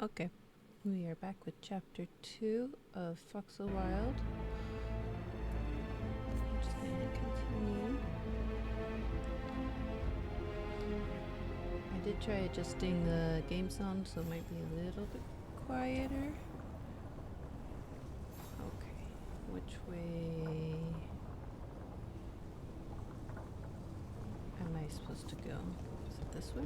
Okay, we are back with chapter 2 of Foxel Wild. I'm just going to continue. I did try adjusting the game sound so it might be a little bit quieter. Okay, which way am I supposed to go? Is it this way?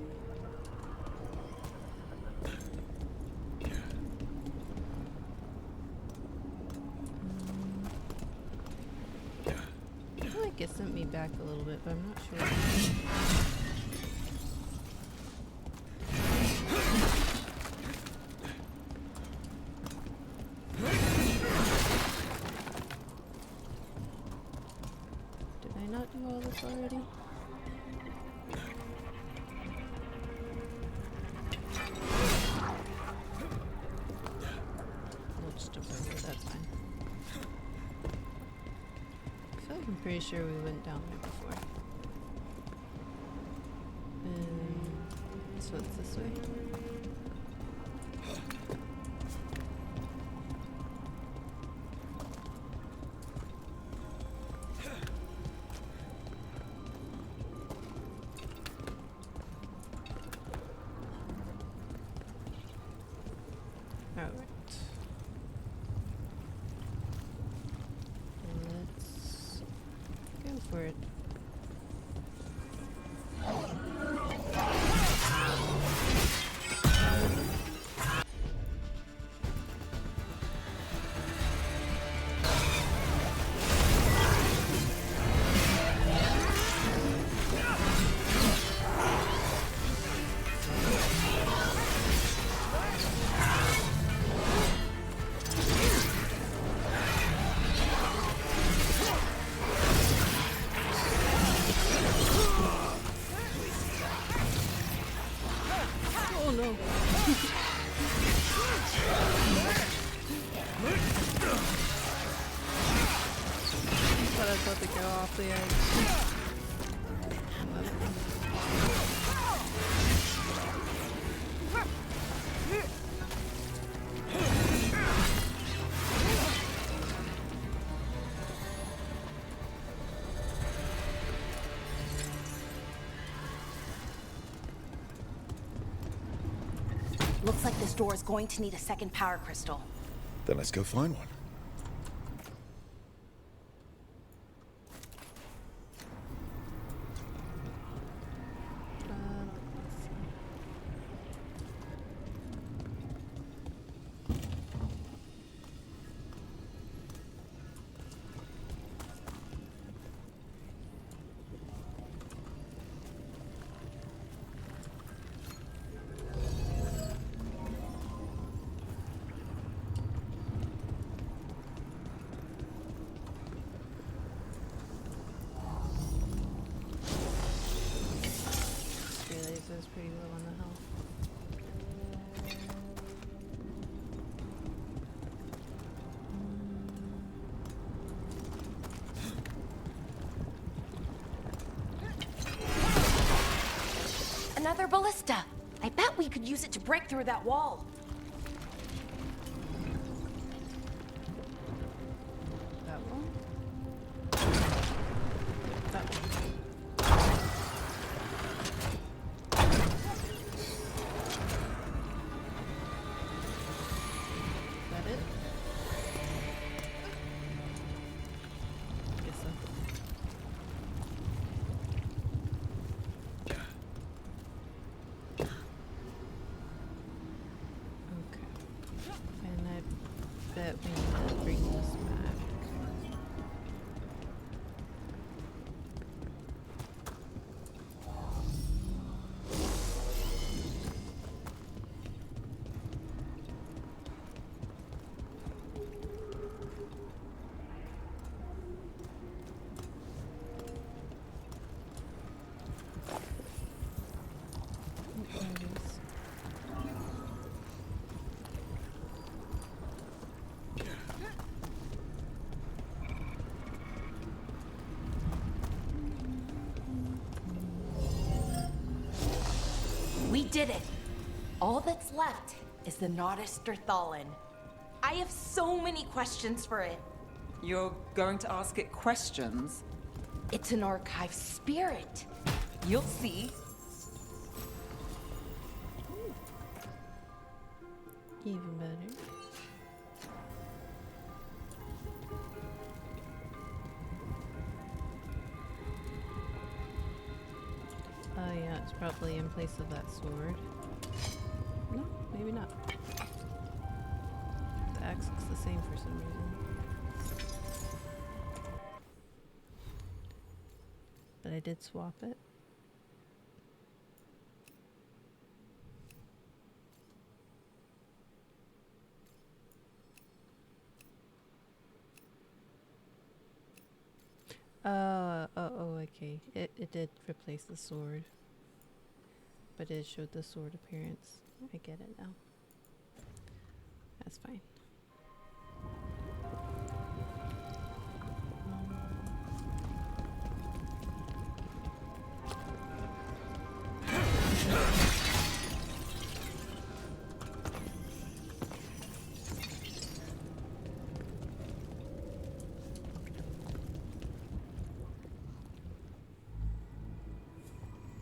I feel like it sent me back a little bit, but I'm not sure. Did I not do all this already? We'll just jump over here, that's fine. I feel like I'm pretty sure we went down there before. So it's this way? Alright. Let's go for it. Oh no! Thought I was about to go off the edge. Looks like this door is going to need a second power crystal. Then let's go find one. Let's see. Is pretty low on the health. Another ballista! I bet we could use it to break through that wall. That one? That one. Is that it? Guess so. Okay. And I bet we need to bring this back. There it is. We did it! All that's left is the Nautisterthallen. I have so many questions for it. You're going to ask it questions? It's an archive spirit. You'll see. Even better. Oh yeah, it's probably in place of that sword. No, maybe not. The axe looks the same for some reason. But I did swap it. Okay. It did replace the sword. But it showed the sword appearance. I get it now. That's fine.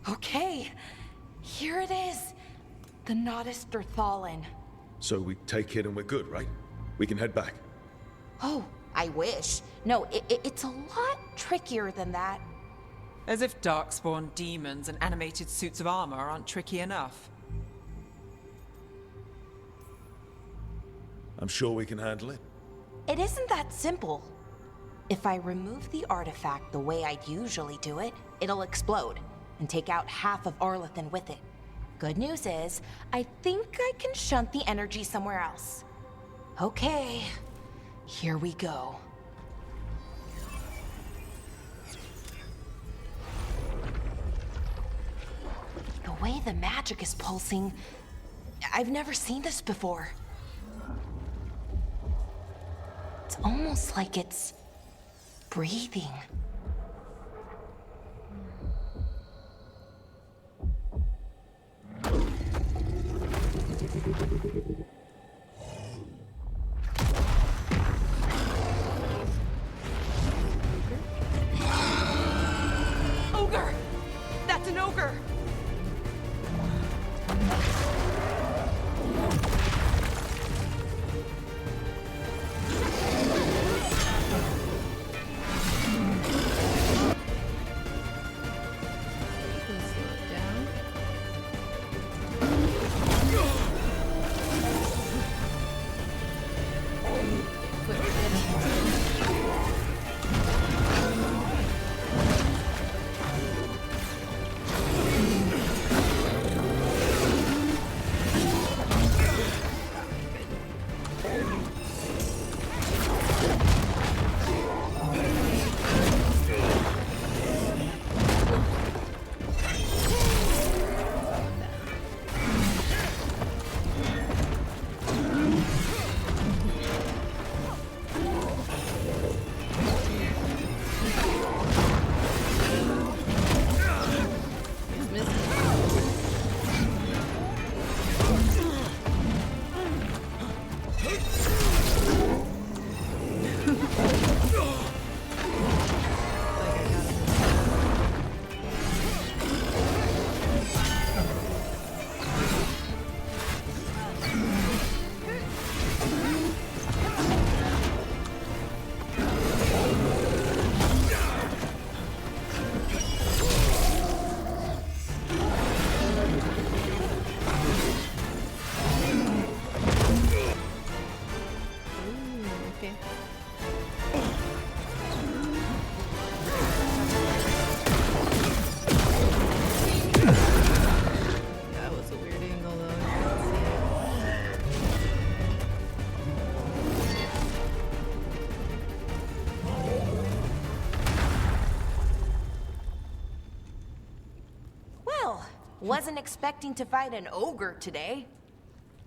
Okay, here it is. The Nautisterthallen. So we take it and we're good, right? We can head back. Oh, I wish. No, it's a lot trickier than that. As if darkspawn demons and animated suits of armor aren't tricky enough. I'm sure we can handle it. It isn't that simple. If I remove the artifact the way I'd usually do it, it'll explode and take out half of Arlethan with it. Good news is, I think I can shunt the energy somewhere else. Okay, here we go. The way the magic is pulsing, I've never seen this before. It's almost like it's breathing. Ogre! That's an ogre! Wasn't expecting to fight an ogre today.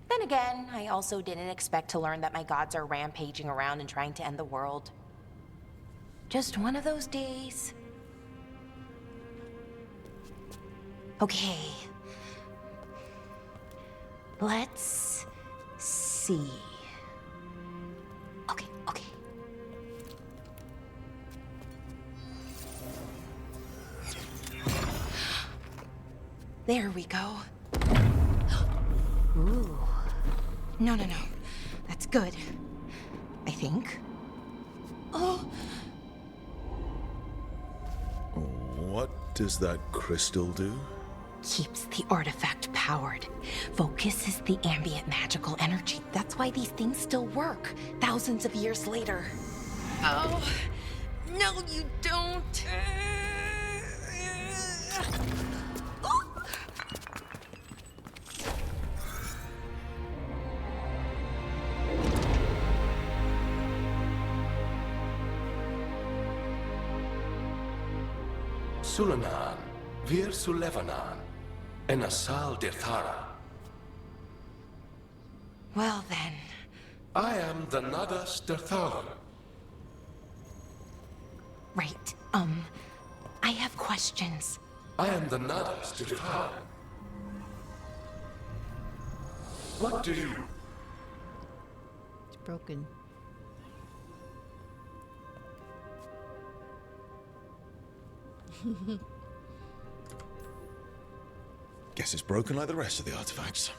Then again, I also didn't expect to learn that my gods are rampaging around and trying to end the world. Just one of those days. Okay. Let's see. Okay. There we go. Ooh. No. That's good. I think. Oh. What does that crystal do? Keeps the artifact powered. Focuses the ambient magical energy. That's why these things still work, thousands of years later. Oh. No, you don't. Sulanan, Vir Sulevanan, and Asal Dirthara. Well then. I am the Nadas Dirtharan. Right. I have questions. I am the Nadas Dirtharan. What do you... It's broken. Guess it's broken like the rest of the artifacts.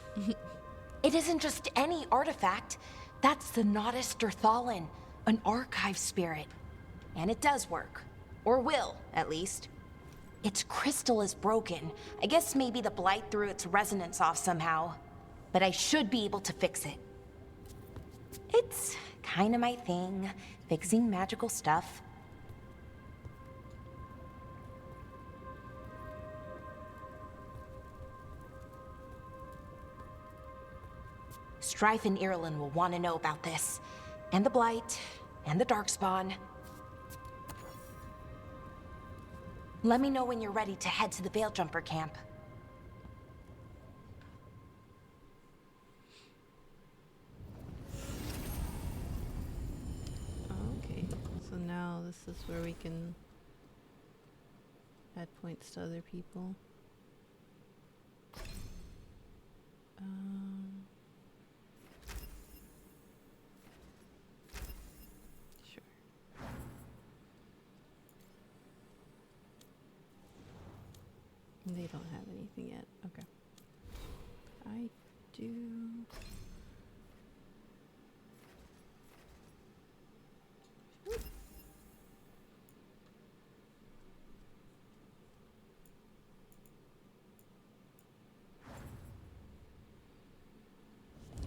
It isn't just any artifact. That's the Nadas Dirthalan, an archive spirit. And it does work. Or will, at least. Its crystal is broken. I guess maybe the blight threw its resonance off somehow. But I should be able to fix it. It's kinda my thing, fixing magical stuff. Strife and Irulan will want to know about this. And the Blight, and the Darkspawn. Let me know when you're ready to head to the Veilguard camp. Okay, so now this is where we can add points to other people. Sure. They don't have anything yet. Okay. I do.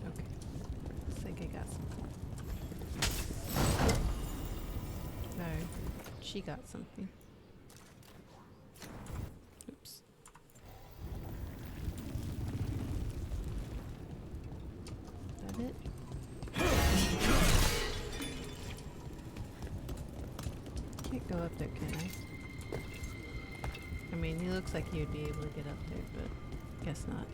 Okay. Looks like I got something. No, she got something. Oops. Is that it? Can't go up there, can I? I mean, he looks like he would be able to get up there, but guess not.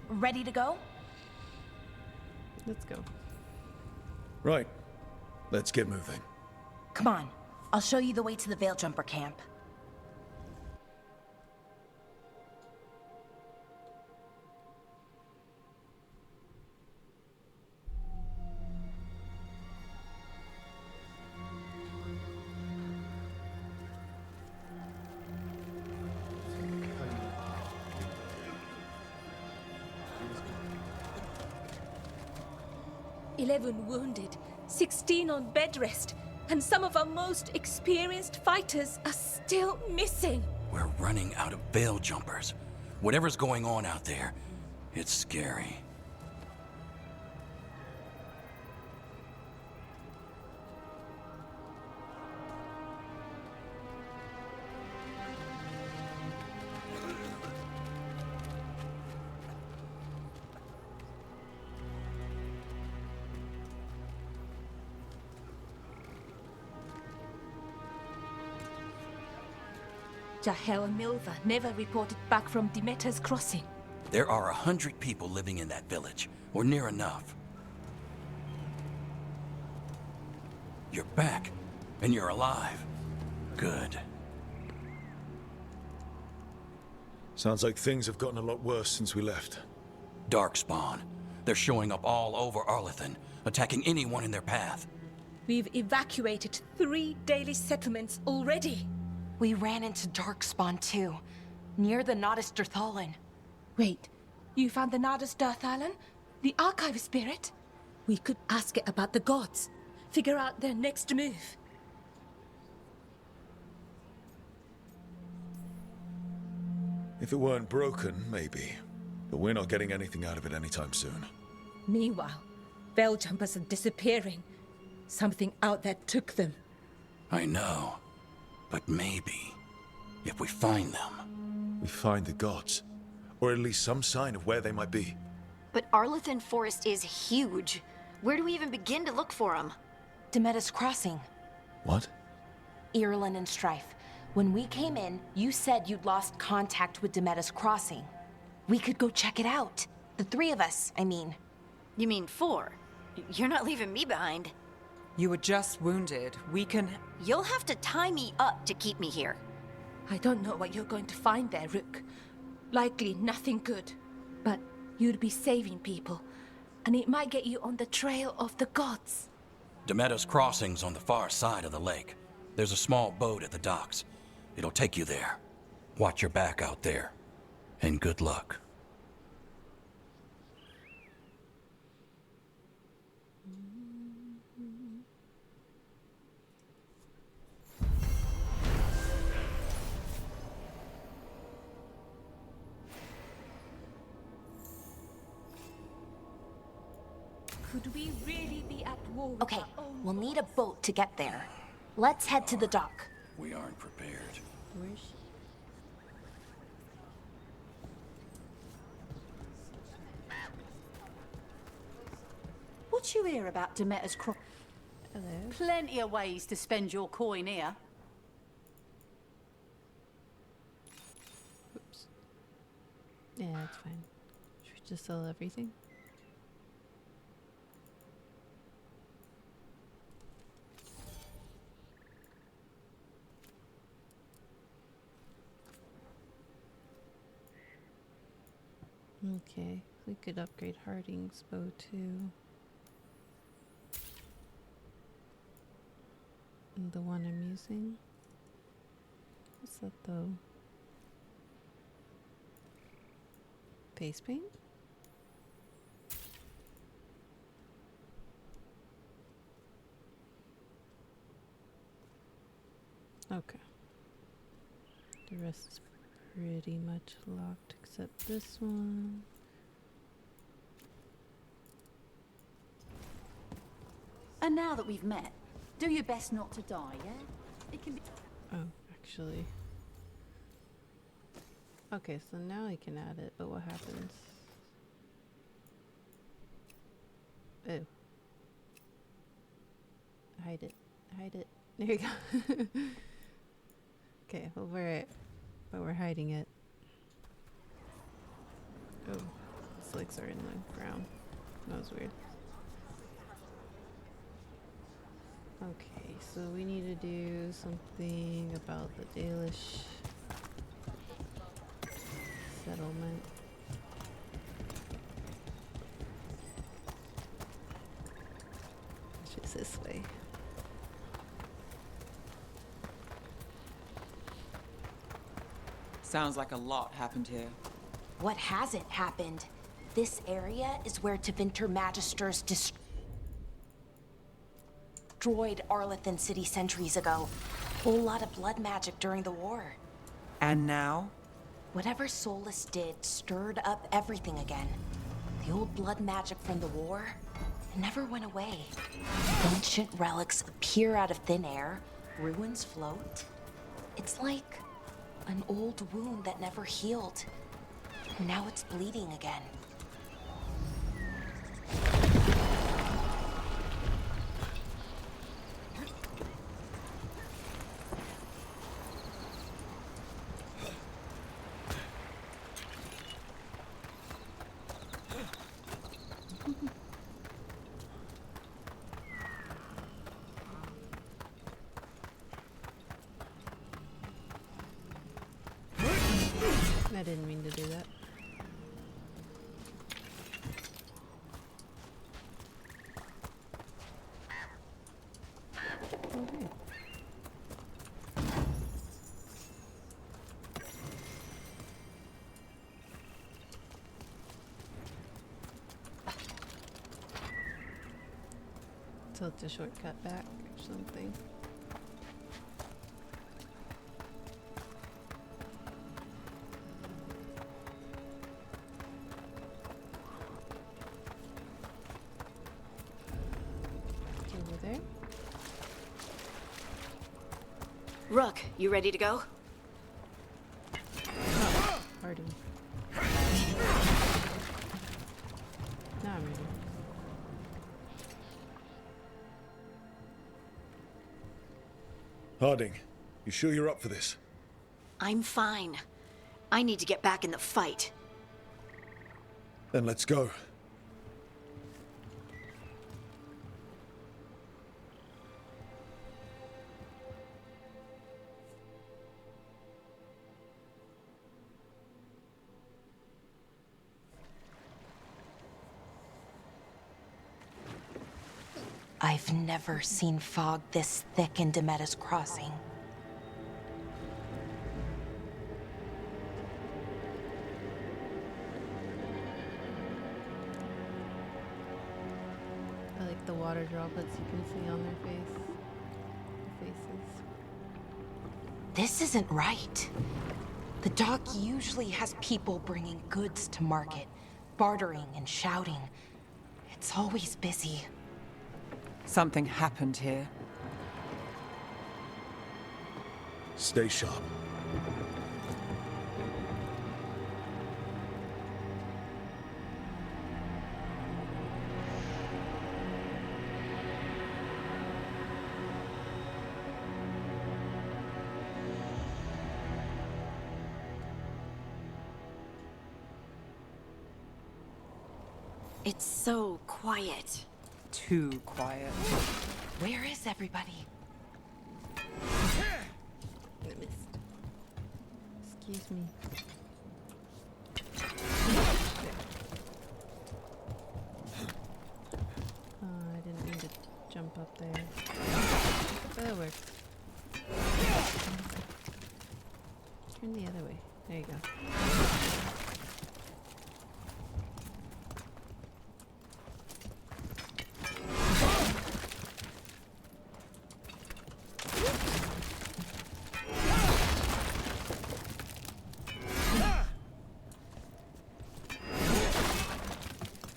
Ready to go? Let's go. Right. Let's get moving. Come on. I'll show you the way to the Veilguard camp. "11 wounded, 16 on bed rest, and some of our most experienced fighters are still missing." We're running out of veil jumpers. Whatever's going on out there, it's scary. Jahel and Milva never reported back from Demeter's crossing. There are 100 people living in that village, or near enough. You're back, and you're alive. Good. Sounds like things have gotten a lot worse since we left. Darkspawn. They're showing up all over Arlethan, attacking anyone in their path. We've evacuated 3 daily settlements already. We ran into Darkspawn too, near the Nodus Dirthalin. Wait, you found the Nodus Dirthalin? The Archive Spirit? We could ask it about the gods. Figure out their next move. If it weren't broken, maybe. But we're not getting anything out of it anytime soon. Meanwhile, veil jumpers are disappearing. Something out there took them. I know. But maybe, if we find them... We find the gods. Or at least some sign of where they might be. But Arlethan Forest is huge. Where do we even begin to look for them? Demetus Crossing. What? Irulan and Strife. When we came in, you said you'd lost contact with Demetus Crossing. We could go check it out. The 3 of us, I mean. You mean 4? You're not leaving me behind. You were just wounded. We can... You'll have to tie me up to keep me here. I don't know what you're going to find there, Rook. Likely nothing good. But you'd be saving people, and it might get you on the trail of the gods. Demetus Crossing's on the far side of the lake. There's a small boat at the docks. It'll take you there. Watch your back out there. And good luck. Could we really be at war with Okay, our own we'll need a boat to get there. Let's head to the dock. We aren't prepared. Where's she? What you hear about Demeter's Cross? Hello. Plenty of ways to spend your coin here. Oops. Yeah, that's fine. Should we just sell everything? Okay, we could upgrade Harding's bow too. And the one I'm using. What's that though? Face paint? Okay. The rest is pretty much locked except this one. And now that we've met, do your best not to die, yeah? It can be... Oh, actually. Okay, so now I can add it, but what happens? Oh. Hide it. Hide it. There you go. Okay, well we're hiding it. Oh, its legs are in the ground. That was weird. Okay, so we need to do something about the Dalish settlement. Which is this way. Sounds like a lot happened here. What hasn't happened? This area is where Tevinter Magisters destroyed Arlethan City centuries ago. Whole lot of blood magic during the war. And now? Whatever Solus did stirred up everything again. The old blood magic from the war, it never went away. Ancient relics appear out of thin air, ruins float. It's like an old wound that never healed. And now it's bleeding again. I didn't mean to do that. Okay. So it's a shortcut back or something. Over there. Rook, you ready to go? Oh, pardon. Now I'm ready. Harding, you sure you're up for this? I'm fine. I need to get back in the fight. Then let's go. I've never seen fog this thick in Demetta's Crossing. I like the water droplets you can see on their faces. This isn't right. The dock usually has people bringing goods to market, bartering and shouting. It's always busy. Something happened here. Stay sharp. It's so quiet. Too quiet. Where is everybody? I missed. Excuse me. Oh, I didn't mean to jump up there. But that works. Turn the other way. There you go.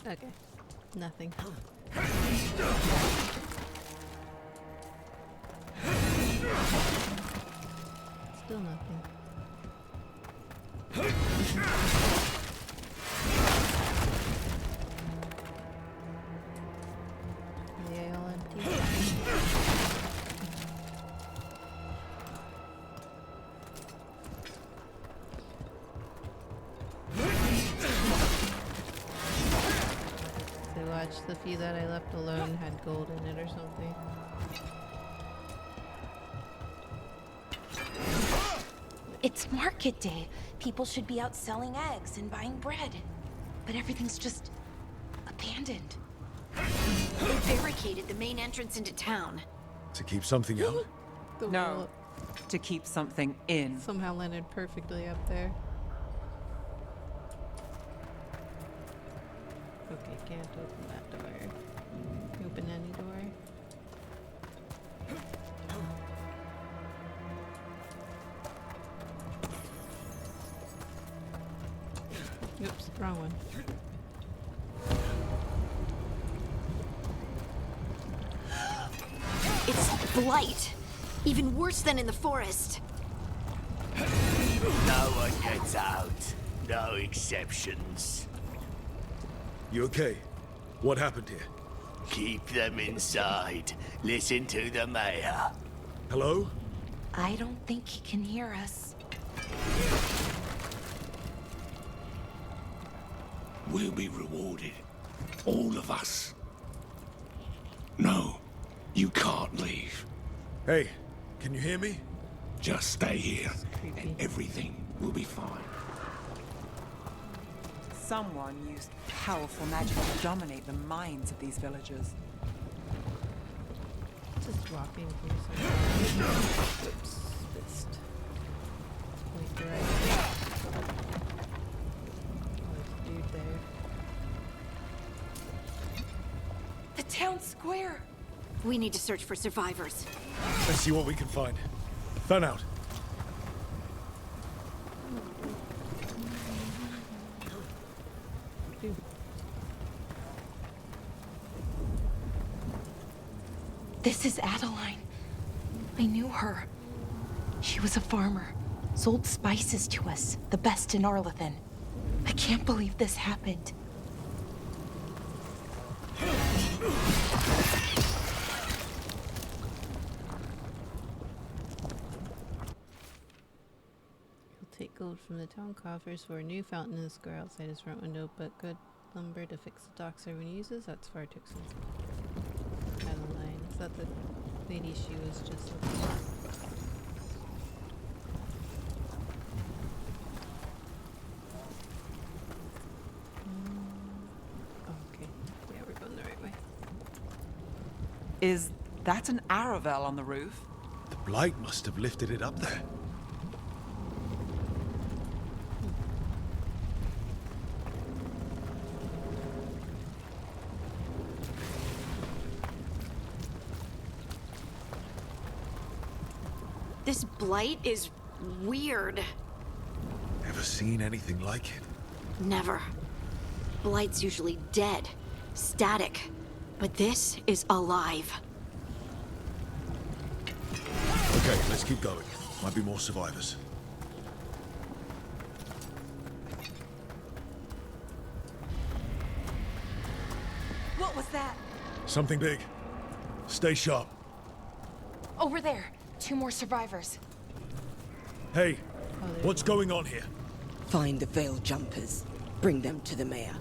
Okay, nothing. Still nothing. Are they all empty? The few that I left alone had gold in it or something. It's market day. People should be out selling eggs and buying bread. But everything's just abandoned. They barricaded the main entrance into town. To keep something out? The No, wall to keep something in. somehow landed perfectly up there. Okay, can't open that door. Open any door. Oops, wrong one. It's blight. Even worse than in the forest. No one gets out. No exceptions. You okay? What happened here? Keep them inside. Listen to the mayor. Hello? I don't think he can hear us. We'll be rewarded. All of us. No, you can't leave. Hey, can you hear me? Just stay here, Creepy. and everything will be fine. Someone used powerful magic to dominate the minds of these villagers. Just walking through some. Oops, missed. Wait, there oh, there's a dude there. The town square! We need to search for survivors. Let's see what we can find. Fan out. Dude. This is Adeline. I knew her. She was a farmer, sold spices to us, the best in Arlethan. I can't believe this happened. He'll take gold from the town coffers for a new fountain in the square outside his front window, but good lumber to fix the docks everyone uses, that's far too expensive. Adeline, is that the lady she was just looking at? Okay, yeah, we're going the right way. Is that an Aravel on the roof? The blight must have lifted it up there. This blight is weird. Ever seen anything like it? Never. Blight's usually dead, static. But this is alive. Okay, let's keep going. Might be more survivors. What was that? Something big. Stay sharp. Over there. 2 more survivors. Hey, what's going on here? Find the veil jumpers. Bring them to the mayor.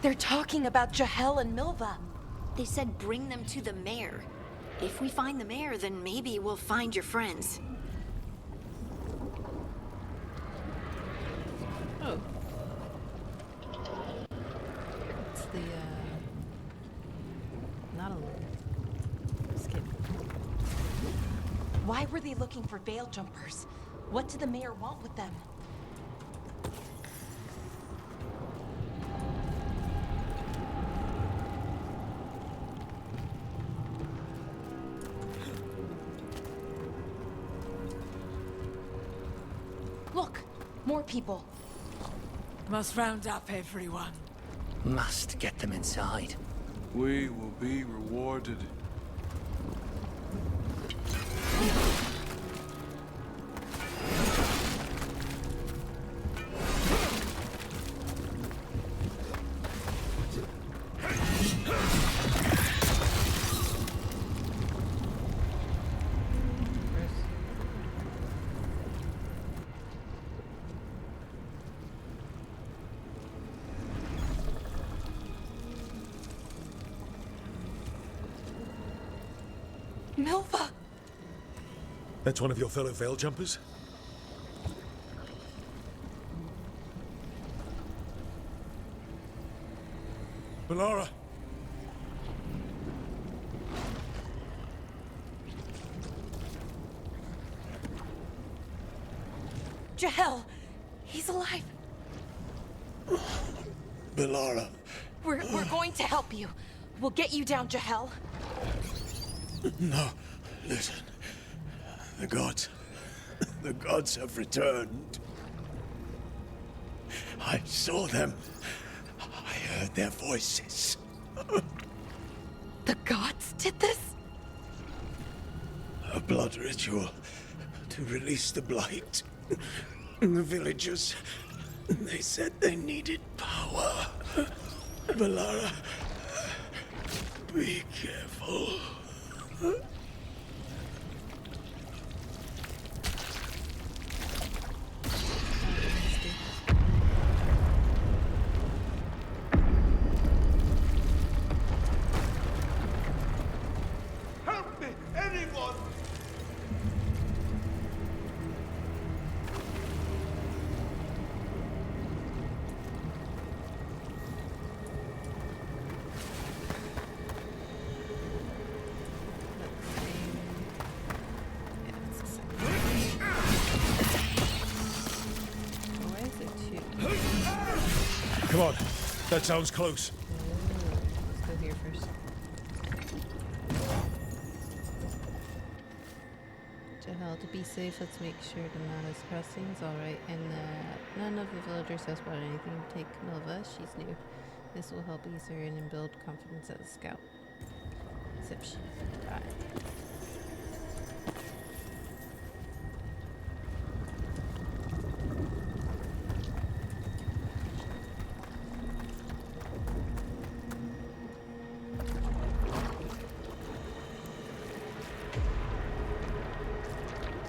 They're talking about Jahel and Milva. They said bring them to the mayor. If we find the mayor, then maybe we'll find your friends. Oh. It's the, not alone. Skip. Why were they looking for veil jumpers? What did the mayor want with them? Look, more people. Must round up everyone. Must get them inside. We will be rewarded. Milva! That's one of your fellow veil jumpers? Bellara! Jahel! He's alive! Bellara. We're going to help you. We'll get you down, Jahel. No, listen. The gods have returned. I saw them. I heard their voices. The gods did this? A blood ritual to release the blight. The villagers, they said they needed power. Bellara, be careful. Help me, anyone! Come on. That sounds close. Let's go here first. To be safe, let's make sure the Nana's crossing's alright and that none of the villagers has brought anything to take Nova. She's new. This will help ease her in and build confidence as a scout. Except she died.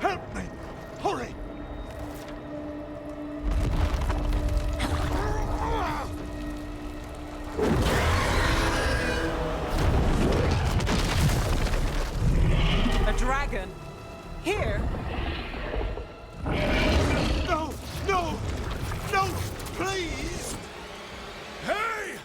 Help me! Hurry! A dragon? Here? No! No! No! Please! Hey!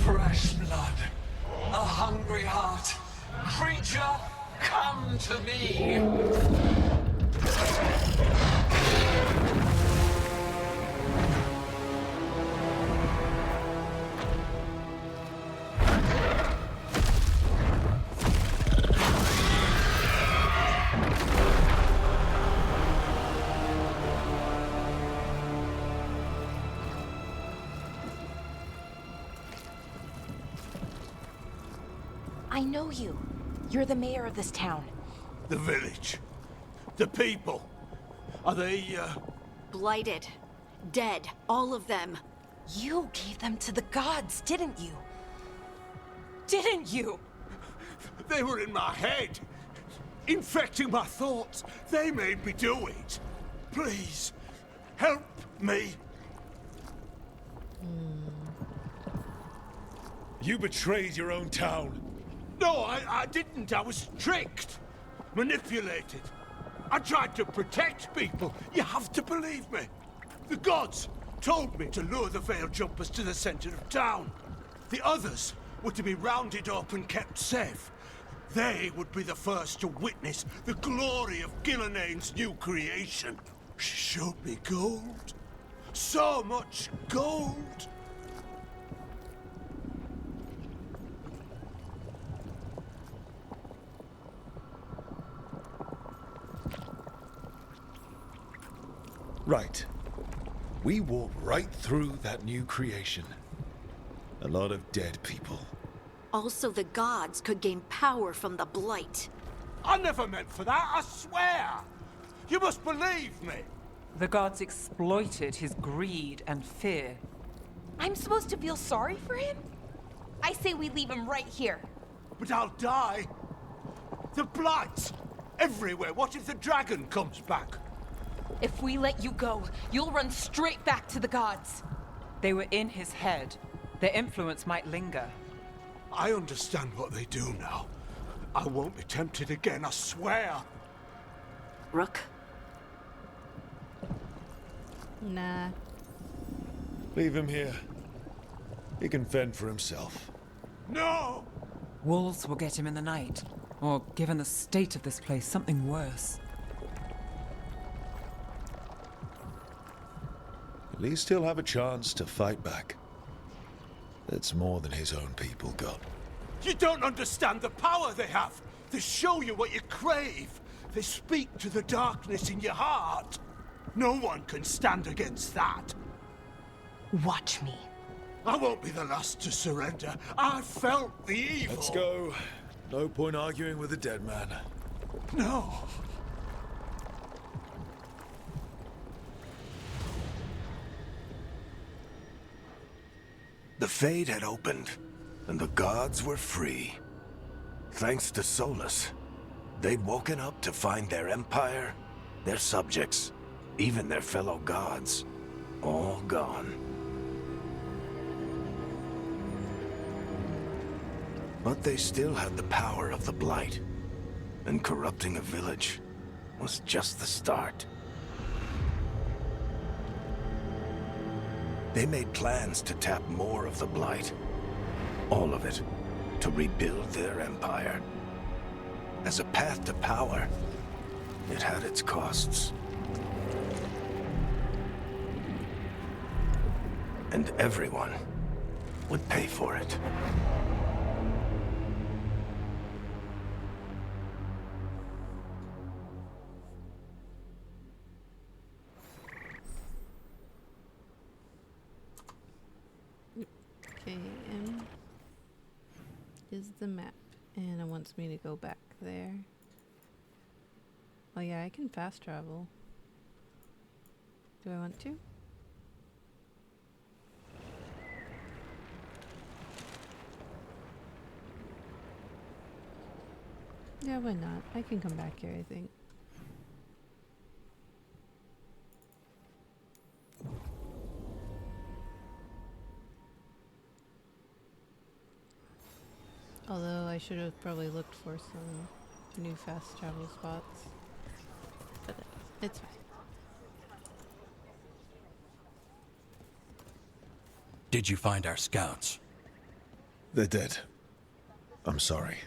Fresh blood, a hungry heart. Creature, come to me. I know you. You're the mayor of this town. The village. The people. Are they, Blighted. Dead. All of them. You gave them to the gods, didn't you? Didn't you? They were in my head. Infecting my thoughts. They made me do it. Please, help me. You betrayed your own town. No, I didn't. I was tricked. Manipulated. I tried to protect people. You have to believe me. The gods told me to lure the Veil Jumpers to the center of town. The others were to be rounded up and kept safe. They would be the first to witness the glory of Gilnenane's new creation. She showed me gold. So much gold. Right. We walked right through that new creation. A lot of dead people. Also, the gods could gain power from the Blight. I never meant for that, I swear! You must believe me! The gods exploited his greed and fear. I'm supposed to feel sorry for him? I say we leave him right here. But I'll die. The Blight! Everywhere. What if the dragon comes back? If we let you go, you'll run straight back to the gods. They were in his head. Their influence might linger. I understand what they do now. I won't be tempted again, I swear. Rook? Nah. Leave him here. He can fend for himself. No! Wolves will get him in the night. Or, given the state of this place, something worse. At least he'll have a chance to fight back. That's more than his own people got. You don't understand the power they have. They show you what you crave. They speak to the darkness in your heart. No one can stand against that. Watch me. I won't be the last to surrender. I felt the evil. Let's go. No point arguing with a dead man. No. The Fade had opened, and the gods were free. Thanks to Solus, they'd woken up to find their empire, their subjects, even their fellow gods, all gone. But they still had the power of the Blight, and corrupting a village was just the start. They made plans to tap more of the Blight. All of it. To rebuild their empire. As a path to power, it had its costs. And everyone would pay for it. Okay, is the map, and it wants me to go back there. Oh yeah, I can fast travel. Do I want to? Yeah, why not? I can come back here, I think. Although I should have probably looked for some new fast travel spots. But it's fine. Did you find our scouts? They're dead. I'm sorry.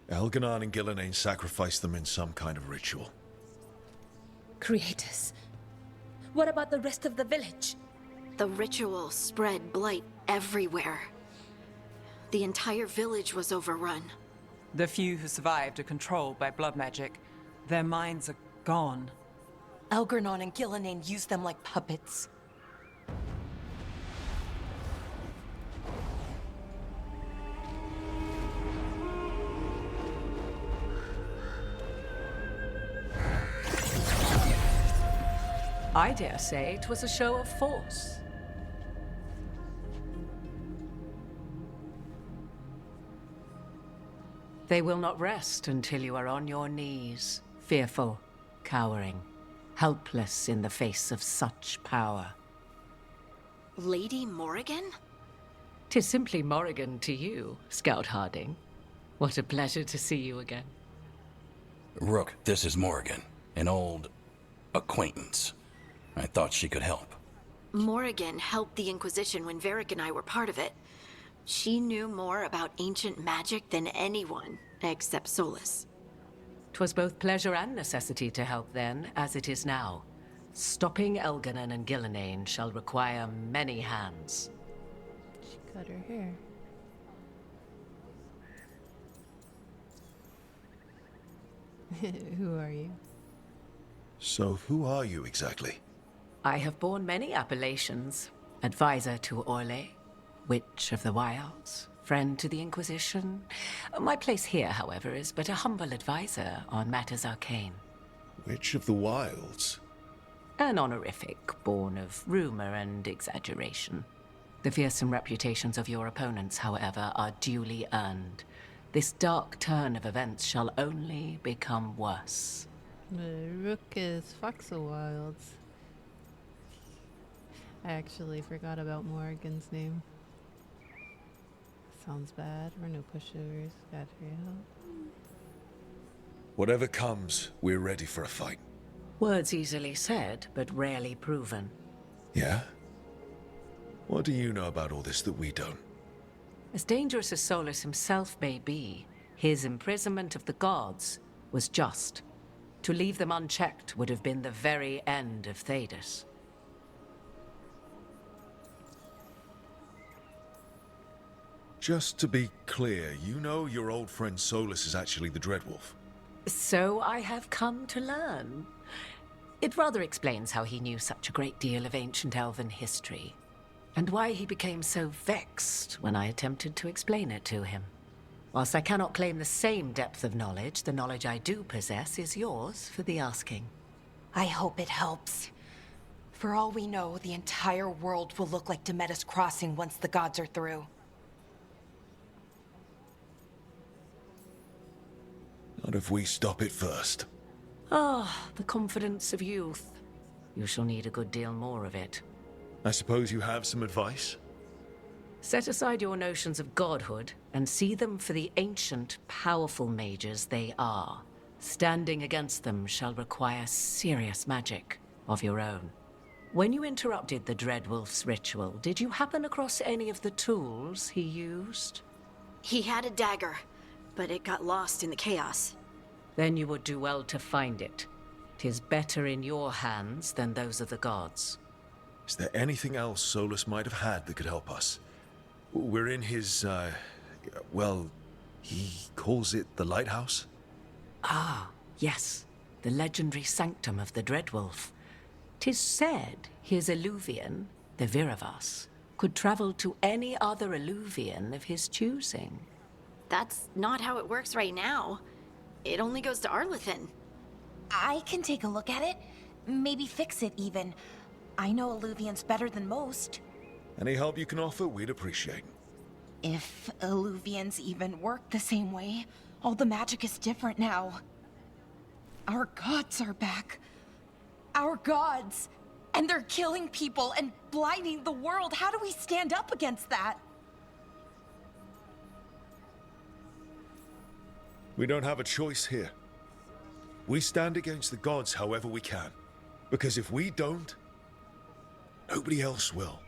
Elganon and Gillenane sacrificed them in some kind of ritual. Creators. What about the rest of the village? The ritual spread blight everywhere. The entire village was overrun. The few who survived are controlled by blood magic. Their minds are gone. Elganon and Gillenane used them like puppets. I dare say it was a show of force. They will not rest until you are on your knees, fearful, cowering, helpless in the face of such power. Lady Morrigan? 'Tis simply Morrigan to you, Scout Harding. What a pleasure to see you again. Rook, this is Morrigan, an old acquaintance. I thought she could help. Morrigan helped the Inquisition when Varric and I were part of it. She knew more about ancient magic than anyone, except Solus. 'Twas both pleasure and necessity to help then, as it is now. Stopping Elganon and Gillenane shall require many hands. She cut her hair. Who are you? So who are you exactly? I have borne many appellations. Advisor to Orlais, Witch of the Wilds, friend to the Inquisition. My place here, however, is but a humble advisor on matters arcane. Witch of the Wilds? An honorific born of rumor and exaggeration. The fearsome reputations of your opponents, however, are duly earned. This dark turn of events shall only become worse. Rook is Foxel Wilds. I actually forgot about Morrigan's name. Sounds bad. We're no pushovers. Got your help. Whatever comes, we're ready for a fight. Words easily said, but rarely proven. Yeah? What do you know about all this that we don't? As dangerous as Solus himself may be, his imprisonment of the gods was just. To leave them unchecked would have been the very end of Thedas. Just to be clear, you know your old friend Solus is actually the Dreadwolf. So I have come to learn. It rather explains how he knew such a great deal of ancient elven history, and why he became so vexed when I attempted to explain it to him. Whilst I cannot claim the same depth of knowledge, the knowledge I do possess is yours for the asking. I hope it helps. For all we know, the entire world will look like Demetus Crossing once the gods are through. Not if we stop it first. Ah, the confidence of youth. You shall need a good deal more of it. I suppose you have some advice? Set aside your notions of godhood and see them for the ancient, powerful mages they are. Standing against them shall require serious magic of your own. When you interrupted the Dreadwolf's ritual, did you happen across any of the tools he used? He had a dagger, but it got lost in the chaos. Then you would do well to find it. 'Tis better in your hands than those of the gods. Is there anything else Solus might have had that could help us? We're in his, well, he calls it the lighthouse? Ah, yes. The legendary sanctum of the Dreadwolf. 'Tis said his Illuvian, the Viravas, could travel to any other Illuvian of his choosing. That's not how it works right now. It only goes to Arlethan. I can take a look at it. Maybe fix it, even. I know Illuvians better than most. Any help you can offer, we'd appreciate. If Illuvians even work the same way, all the magic is different now. Our gods are back. Our gods! And they're killing people and blinding the world. How do we stand up against that? We don't have a choice here. We stand against the gods however we can. Because if we don't, nobody else will.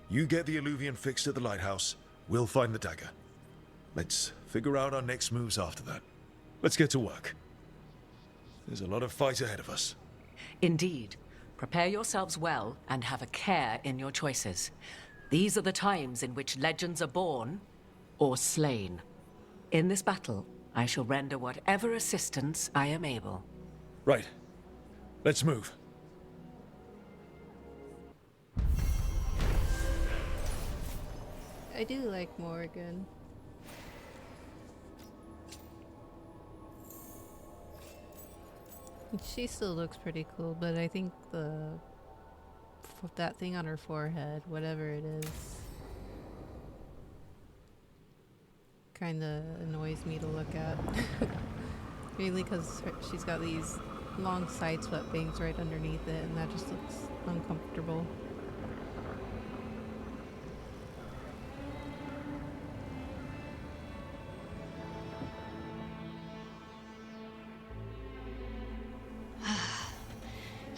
You get the Illuvian fixed at the lighthouse, we'll find the dagger. Let's figure out our next moves after that. Let's get to work. There's a lot of fight ahead of us. Indeed. Prepare yourselves well and have a care in your choices. These are the times in which legends are born or slain. In this battle, I shall render whatever assistance I am able. Right. Let's move. I do like Morgan. She still looks pretty cool, but I think that thing on her forehead, whatever it is, kind of annoys me to look at. Mainly because she's got these long side swept bangs right underneath it, and that just looks uncomfortable.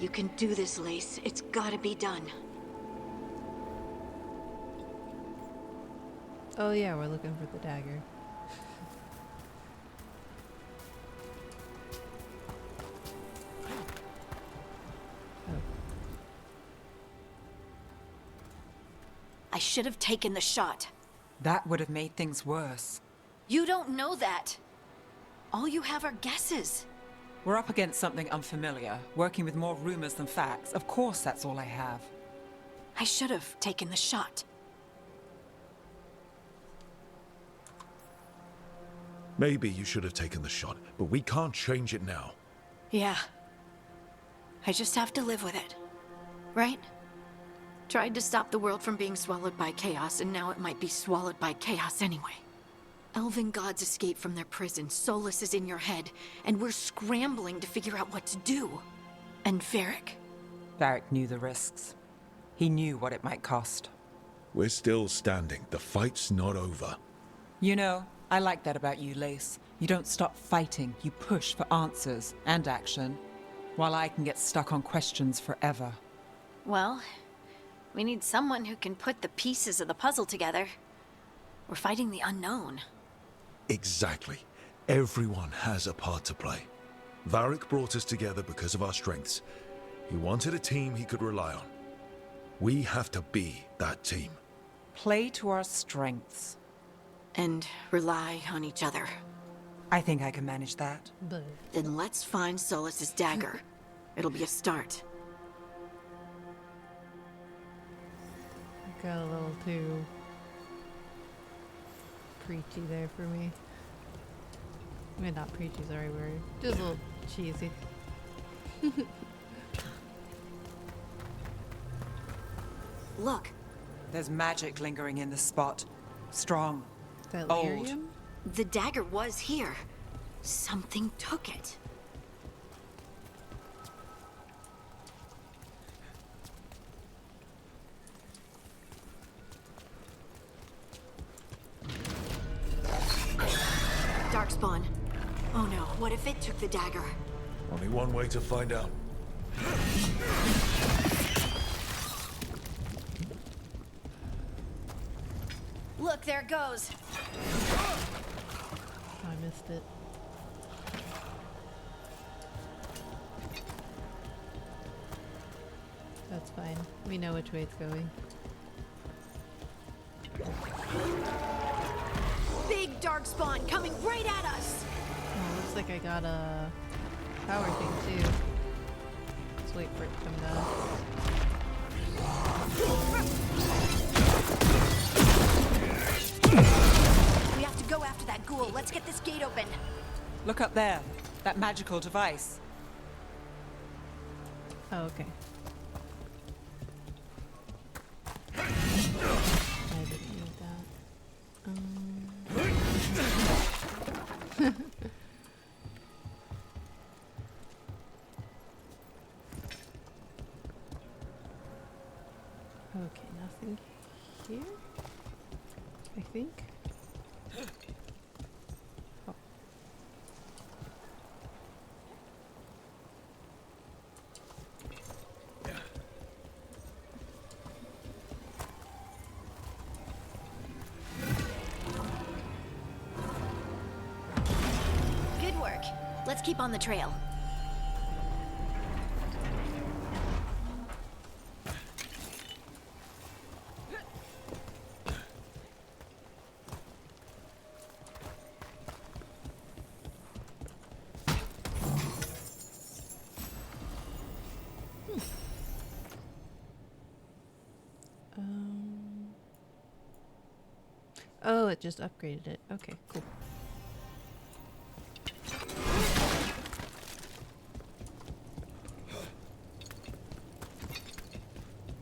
You can do this, Lace. It's gotta be done. Oh yeah, we're looking for the dagger. I should have taken the shot. That would have made things worse. You don't know that. All you have are guesses. We're up against something unfamiliar, working with more rumors than facts. Of course, that's all I have. I should have taken the shot. Maybe you should have taken the shot, but we can't change it now. Yeah. I just have to live with it. Right? Tried to stop the world from being swallowed by chaos, and now it might be swallowed by chaos anyway. Elven gods escaped from their prison, Solus is in your head, and we're scrambling to figure out what to do. And Varric? Varric knew the risks. He knew what it might cost. We're still standing. The fight's not over. You know, I like that about you, Lace. You don't stop fighting, you push for answers and action, while I can get stuck on questions forever. Well, we need someone who can put the pieces of the puzzle together. We're fighting the unknown. Exactly. Everyone has a part to play. Varric brought us together because of our strengths. He wanted a team he could rely on. We have to be that team. Play to our strengths. And rely on each other. I think I can manage that. Then let's find Solus's dagger. It'll be a start. Got a little too preachy there for me. I mean, not preachy is the right word. Just a little cheesy. Look. There's magic lingering in this spot. Strong. Delirium? Old. The dagger was here. Something took it. Darkspawn. Oh no, what if it took the dagger? Only one way to find out. Look, there it goes. Oh, I missed it. That's fine. We know which way it's going. Big darkspawn coming right at us. Oh, looks like I got a power thing too. Let's wait for it to come down. We have to go after that ghoul. Let's get this gate open. Look up there. That magical device. Oh, okay. I didn't need that. Okay, nothing here, I think. Oh. Good work. Let's keep on the trail. Oh, it just upgraded it. Okay, cool.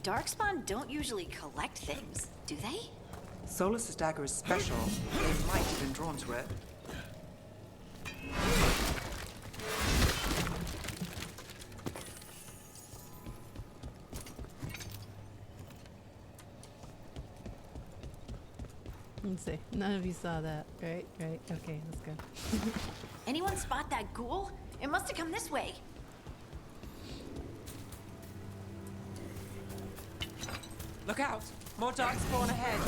Darkspawn don't usually collect things, do they? Solus's dagger is special. They might have been drawn to it. Let's see. None of you saw that, right? Right. Okay, let's go. Anyone spot that ghoul? It must have come this way. Look out! More darkspawn ahead.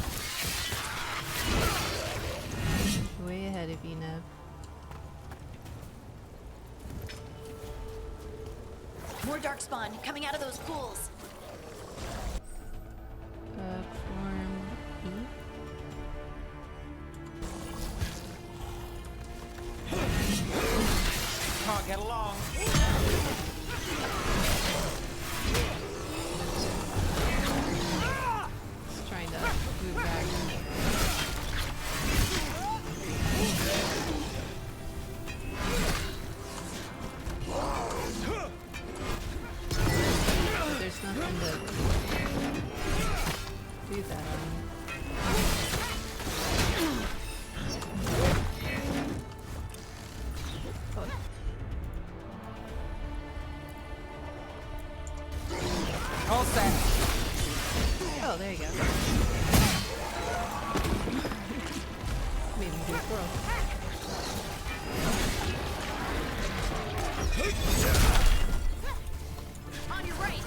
Way ahead of you, Nev. More darkspawn coming out of those pools. Form E. Can't get along. Just trying to move back. But there's nothing to do that on. All set. Oh, there you go. Made him do a twirl. On your right.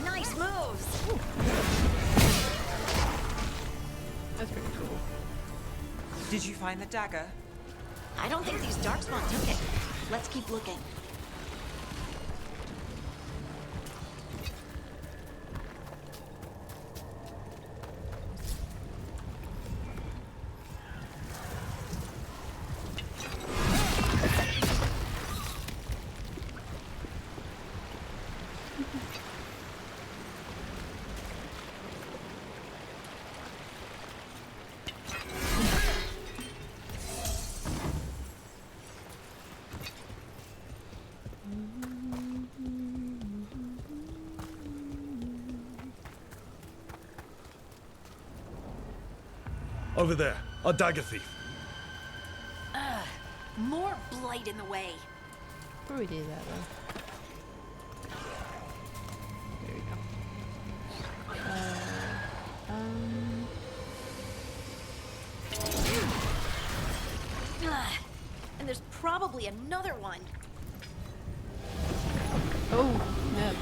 Nice moves. That's pretty cool. Did you find the dagger? I don't think these darkspawn took it. Let's keep looking. Over there, a dagger thief. More blight in the way. Before we do that, though. There we go. And there's probably another one. Oh, no.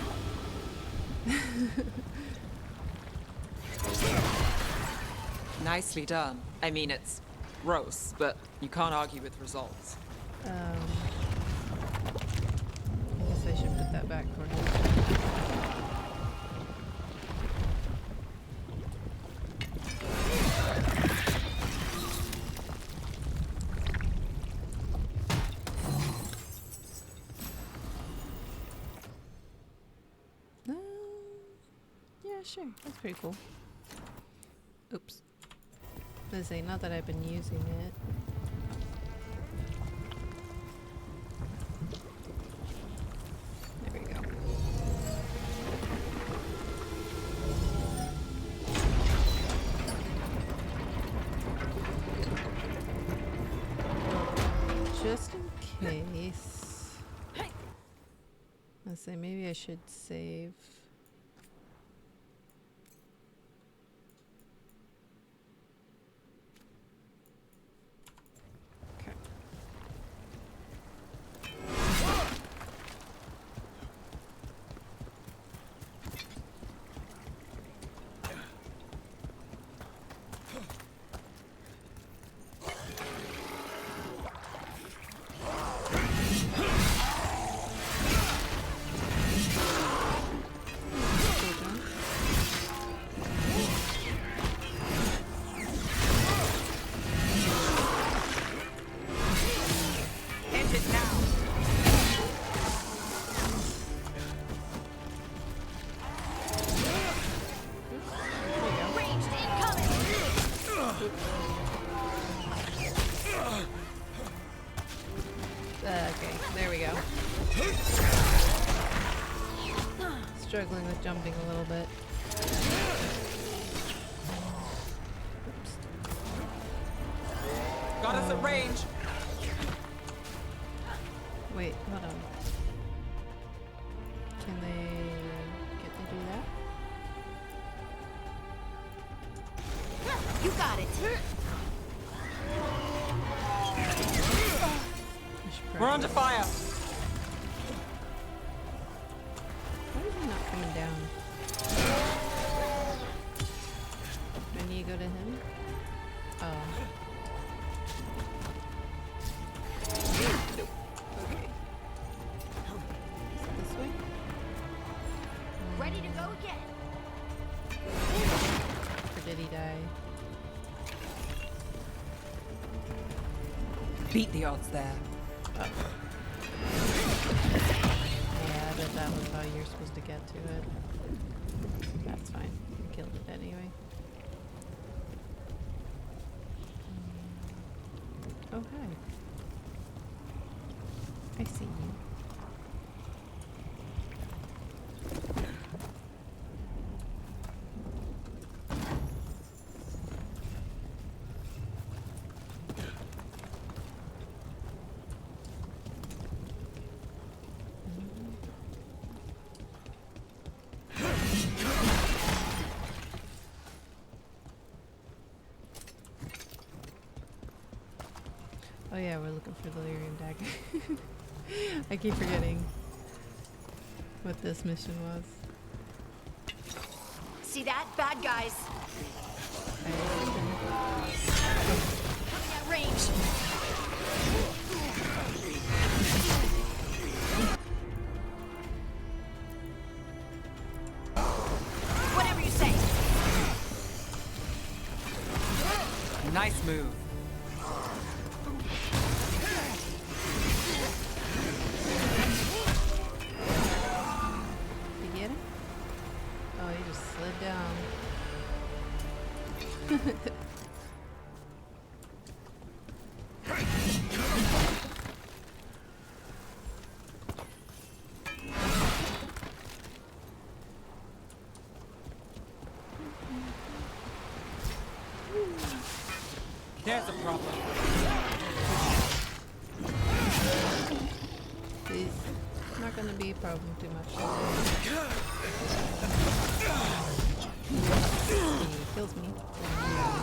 Nicely done. I mean, it's gross, but you can't argue with results. I guess I should put that back for him. Yeah, sure. That's pretty cool. Oops. I was gonna say, not that I've been using it. There we go. Just in case. Let's say maybe I should save. Okay, there we go. Struggling with jumping a little bit. Oops. Got us at range. Wait, hold on. Can they get to do that? You got it. We're under fire. Why is he not coming down? Do I need to go to him? Oh. Nope. Okay. Is it this way? Ready to go again. Or did he die? Beat the odds there. Oh. Yeah, I bet that was how you're supposed to get to it. That's fine. I killed it anyway. Oh, hi. I see you. Oh yeah, we're looking for the lyrium dagger. I keep forgetting what this mission was. See that? Bad guys. Coming at range. Whatever you say. Nice move. Down. There's a problem. He's not gonna be a problem too much. He kills me.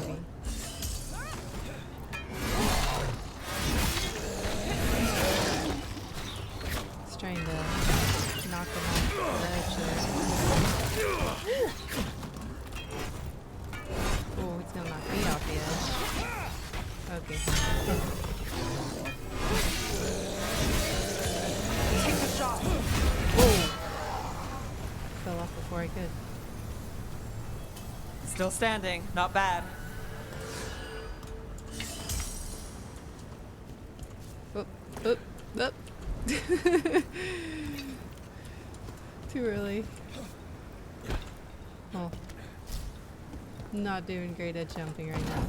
Maybe. He's trying to knock him off the ledge there. Oh, he's gonna knock me off the edge. Okay. Take the shot. Whoa! Fell off before I could. Still standing. Not bad. Oop, oop, oop. Too early. Oh. Not doing great at jumping right now.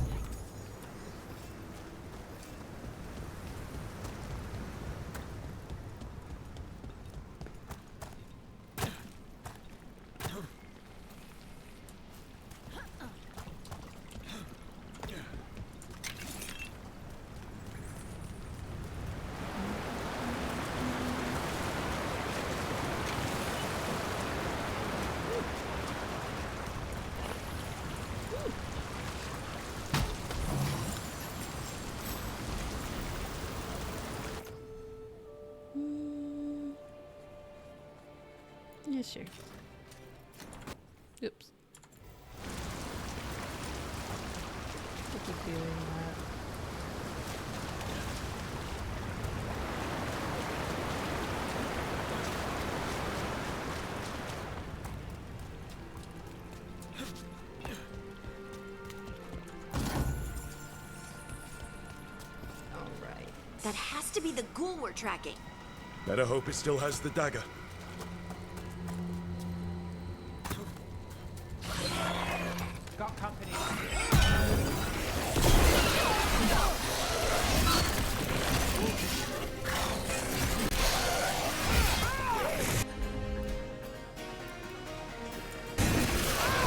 Yeah, sure. Oops. I keep doing that. Alright. That has to be the ghoul we're tracking. Better hope it still has the dagger. Got company.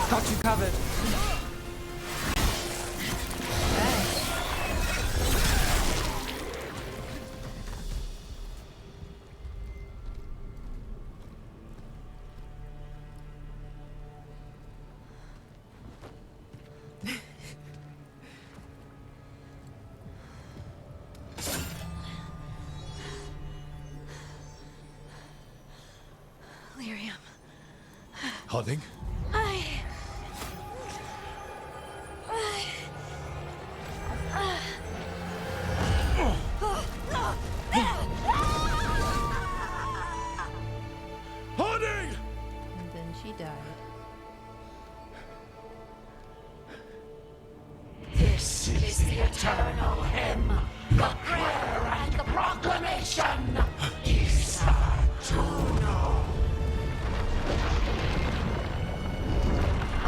Got you covered. Lyrium. Hunting? Hunting! And then she died. This is the eternal hymn, the prayer and the proclamation. Isatuno. I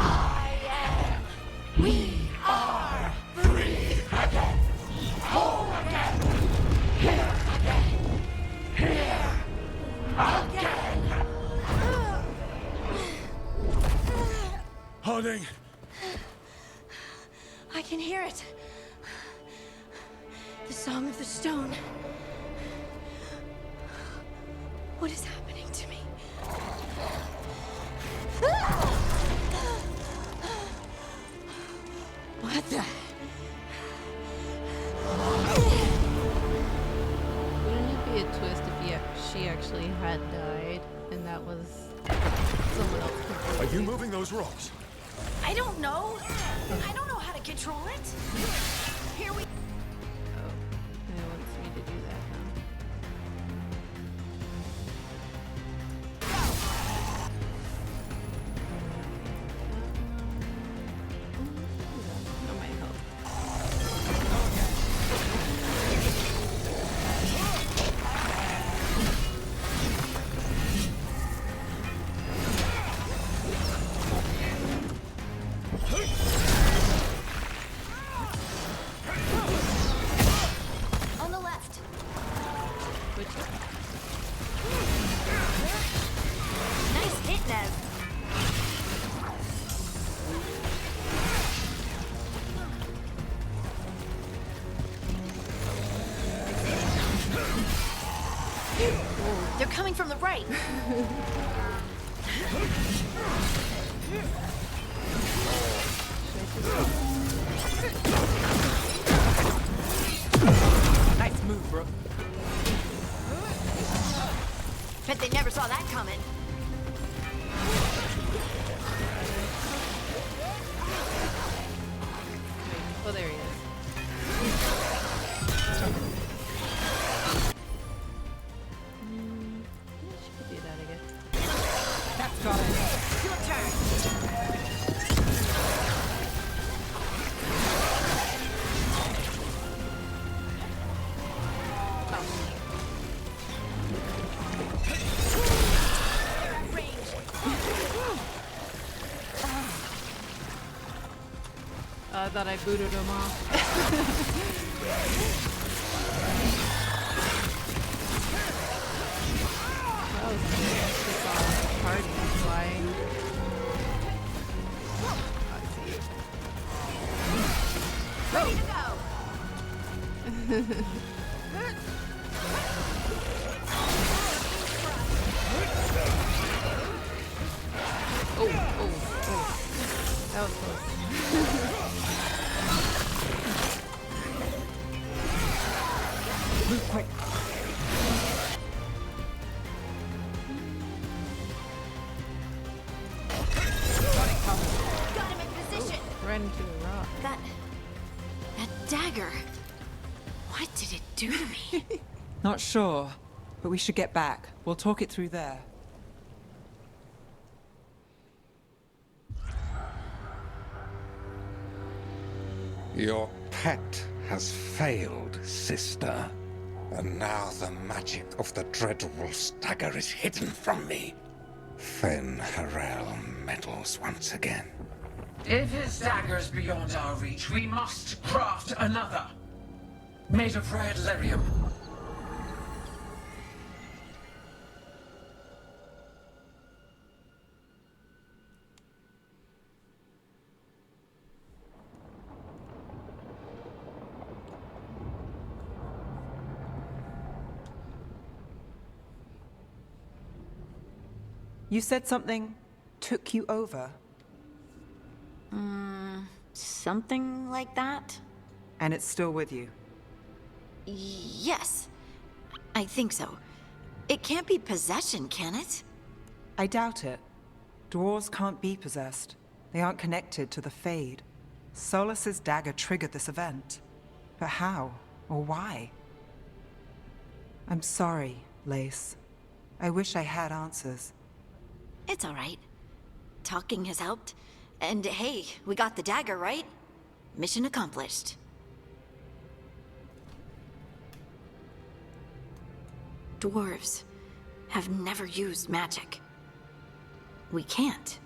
am. We are free again. Whole again. Here again. Here again. Hunting! I can hear it. The song of the stone. What is happening to me? What the? Wouldn't it be a twist if she actually had died and that was someone else? Are you moving those rocks? I don't know. I don't know how to control it. Here we. Oh, it wants me to do that now. That might help. coming from the right. Nice move, Brooke. Bet they never saw that coming. Oh, there he is. She could do that, I guess. That's got it. Your turn. I thought I booted him off. That was good. Just saw party flying. I see you. Ready to go. Oh. That was close. Move quick. Got him in position. Right into the rock. That dagger. What did it do to me? Not sure, but we should get back. We'll talk it through there. Your pet has failed, sister. And now the magic of the Dreadwolf's dagger is hidden from me. Fen Harel meddles once again. If his dagger's beyond our reach, we must craft another. Made of red lyrium. You said something took you over, Something like that? and it's still with you. Yes. I think so. It can't be possession, can it? I doubt it. Dwarves can't be possessed. They aren't connected to the Fade. Solus's dagger triggered this event. But how? Or why? I'm sorry, Lace. I wish I had answers. It's all right. Talking has helped. And hey, we got the dagger, right? Mission accomplished. Dwarves have never used magic. We can't.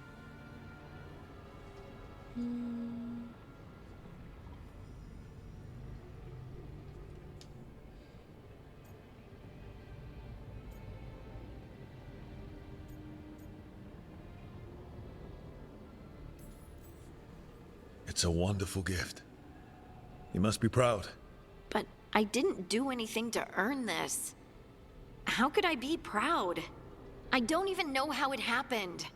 It's a wonderful gift. You must be proud. But I didn't do anything to earn this. How could I be proud? I don't even know how it happened.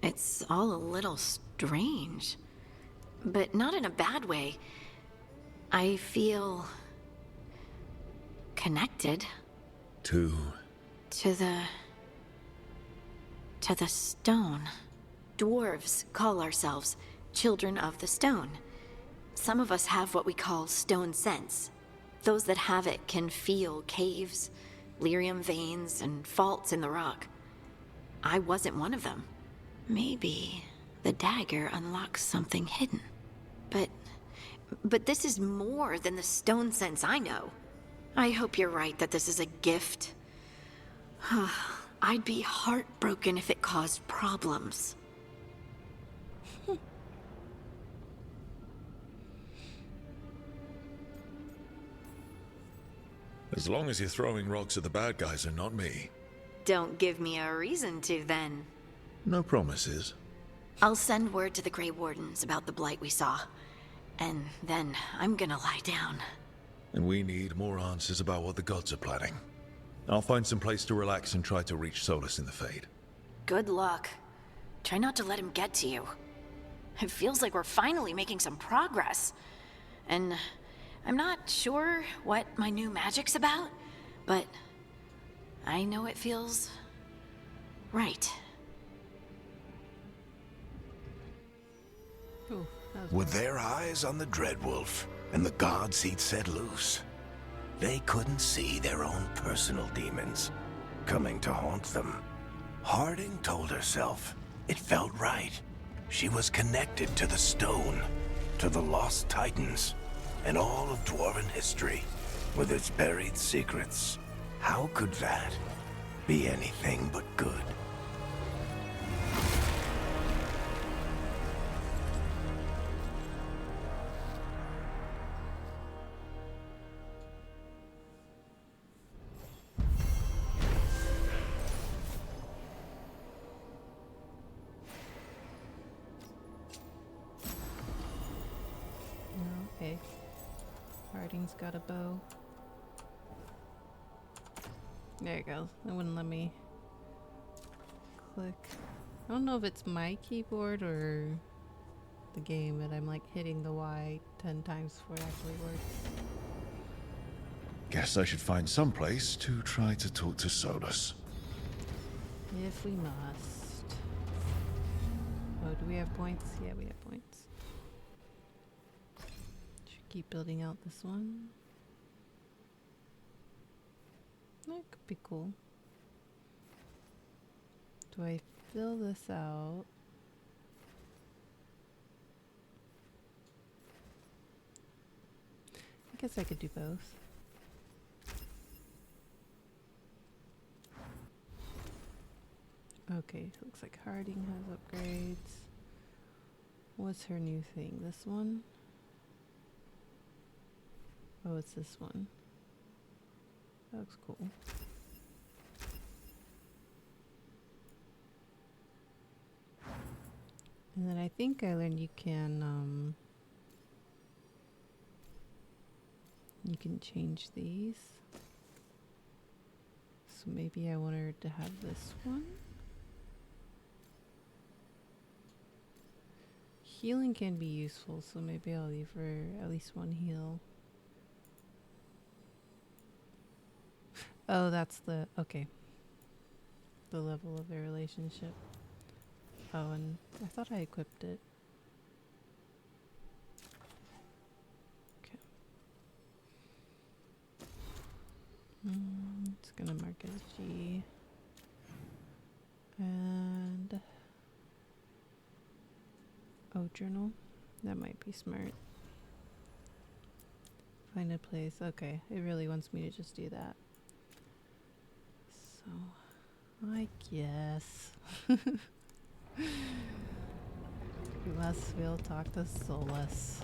It's all a little strange. But not in a bad way. I feel... connected. To the stone. Dwarves call ourselves Children of the Stone. Some of us have what we call stone sense. Those that have it can feel caves, lyrium veins, and faults in the rock. I wasn't one of them. Maybe the dagger unlocks something hidden. But this is more than the stone sense I know. I hope you're right that this is a gift. I'd be heartbroken if it caused problems. as long as you're throwing rocks at the bad guys and not me. Don't give me a reason to, then. No promises. I'll send word to the Grey Wardens about the blight we saw. And then I'm gonna lie down. And we need more answers about what the gods are planning. I'll find some place to relax and try to reach Solus in the Fade. Good luck. Try not to let him get to you. It feels like we're finally making some progress. And I'm not sure what my new magic's about, but I know it feels right. Ooh, With their eyes on the Dreadwolf and the gods he'd set loose, they couldn't see their own personal demons coming to haunt them. Harding told herself it felt right. She was connected to the stone, to the lost titans, and all of dwarven history, with its buried secrets. How could that be anything but good? Okay. Harding's got a bow. There you go. It wouldn't let me click. I don't know if it's my keyboard or the game, but I'm like hitting the Y 10 times before it actually works. Guess I should find some place to try to talk to Solus. If we must. Oh, do we have points? Yeah, we have points. Should keep building out this one. That could be cool. Do I fill this out? I guess I could do both. Okay, looks like Harding has upgrades. What's her new thing? This one? Oh, it's this one. That looks cool. And then I think I learned you can change these. So maybe I want her to have this one. Healing can be useful, so maybe I'll leave her at least one heal. Oh, that's the, okay. The level of their relationship. Oh, and I thought I equipped it. Okay. It's gonna mark as G. And oh, journal. That might be smart. Find a place. Okay, it really wants me to just do that. So, I guess. We'll talk to Solus.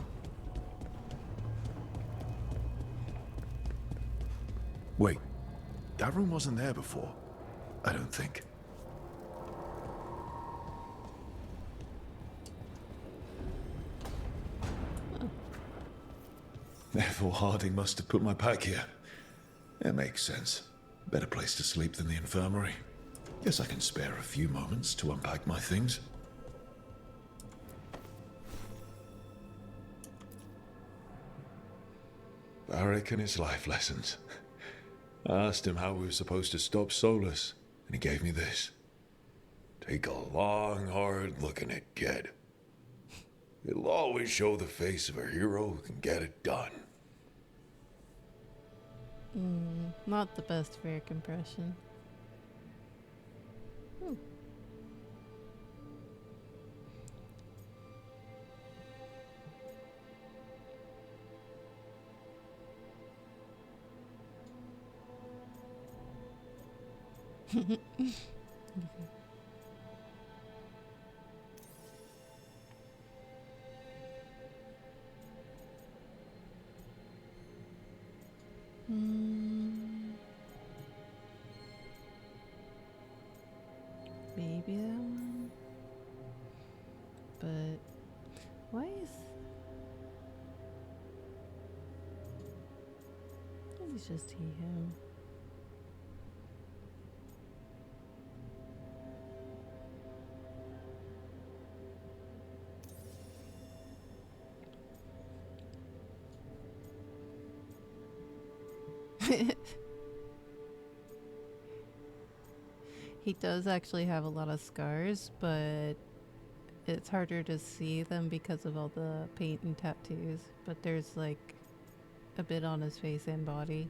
Wait, that room wasn't there before, I don't think. Therefore, Harding must have put my pack here. It makes sense. Better place to sleep than the infirmary. Guess I can spare a few moments to unpack my things. Barrick and his life lessons. I asked him how we were supposed to stop Solus, and he gave me this. Take a long, hard look at it, kid. It'll always show the face of a hero who can get it done. Not the best Varric impression. Maybe that one. But why is it's just he him? He does actually have a lot of scars, but it's harder to see them because of all the paint and tattoos. But there's like a bit on his face and body.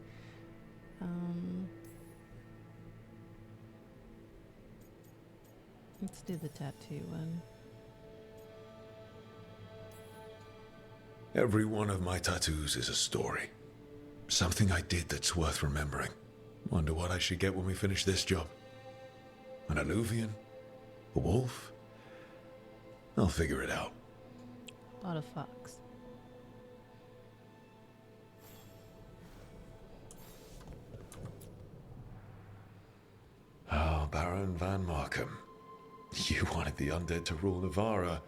Let's do the tattoo one. Every one of my tattoos is a story. Something I did that's worth remembering. Wonder what I should get when we finish this job. An alluvian? A wolf? I'll figure it out. A lot of fox. Oh, Baron Van Markham. You wanted the undead to rule Navarra,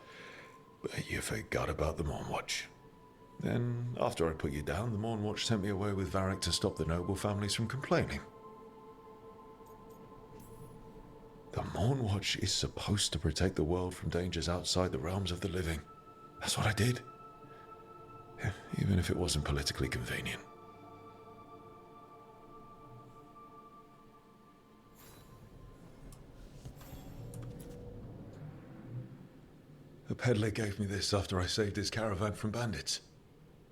but you forgot about the Mourn Watch. Then, after I put you down, the Mourn Watch sent me away with Varric to stop the noble families from complaining. The Mourn Watch is supposed to protect the world from dangers outside the realms of the living. That's what I did. Even if it wasn't politically convenient. A peddler gave me this after I saved his caravan from bandits.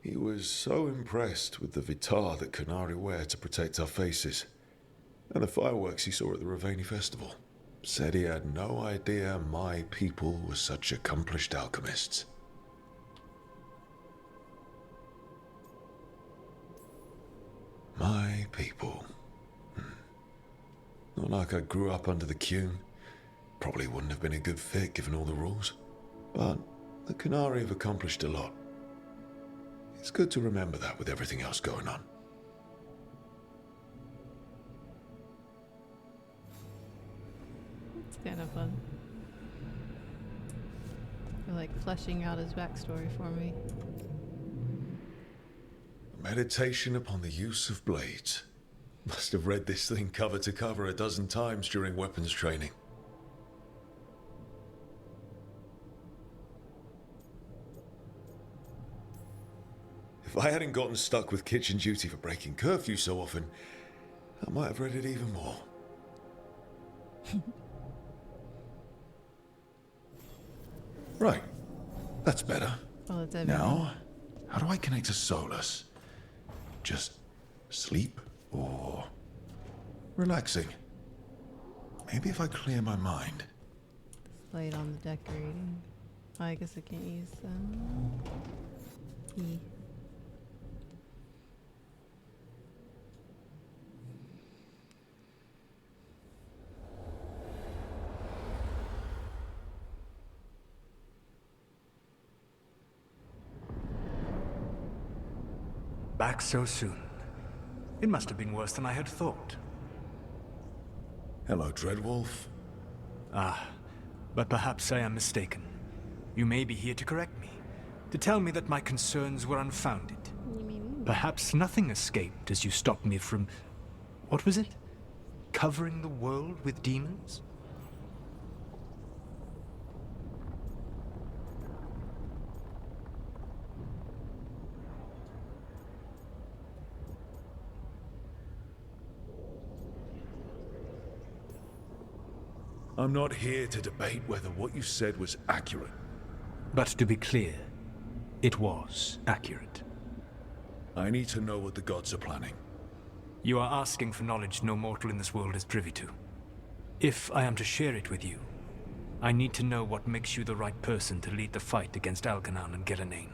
He was so impressed with the vitar that Qunari wear to protect our faces, and the fireworks he saw at the Ravani festival. Said he had no idea my people were such accomplished alchemists. My people. Not like I grew up under the Qun. Probably wouldn't have been a good fit given all the rules. But the Qunari have accomplished a lot. It's good to remember that with everything else going on. It's kind of fun. You're like fleshing out his backstory for me. Meditation upon the use of blades. Must have read this thing cover to cover a dozen times during weapons training. If I hadn't gotten stuck with kitchen duty for breaking curfew so often, I might have read it even more. Right. That's better. Oh, it's everything. Now, how do I connect to Solus? Just sleep or relaxing? Maybe if I clear my mind. Slide on the decorating. Oh, I guess I can't use E. Back so soon. It must have been worse than I had thought. Hello, Dreadwolf. Ah, but perhaps I am mistaken. You may be here to correct me, to tell me that my concerns were unfounded. Perhaps nothing escaped as you stopped me from... what was it? Covering the world with demons? I'm not here to debate whether what you said was accurate. But to be clear, it was accurate. I need to know what the gods are planning. You are asking for knowledge no mortal in this world is privy to. If I am to share it with you, I need to know what makes you the right person to lead the fight against Algernon and Gelanane.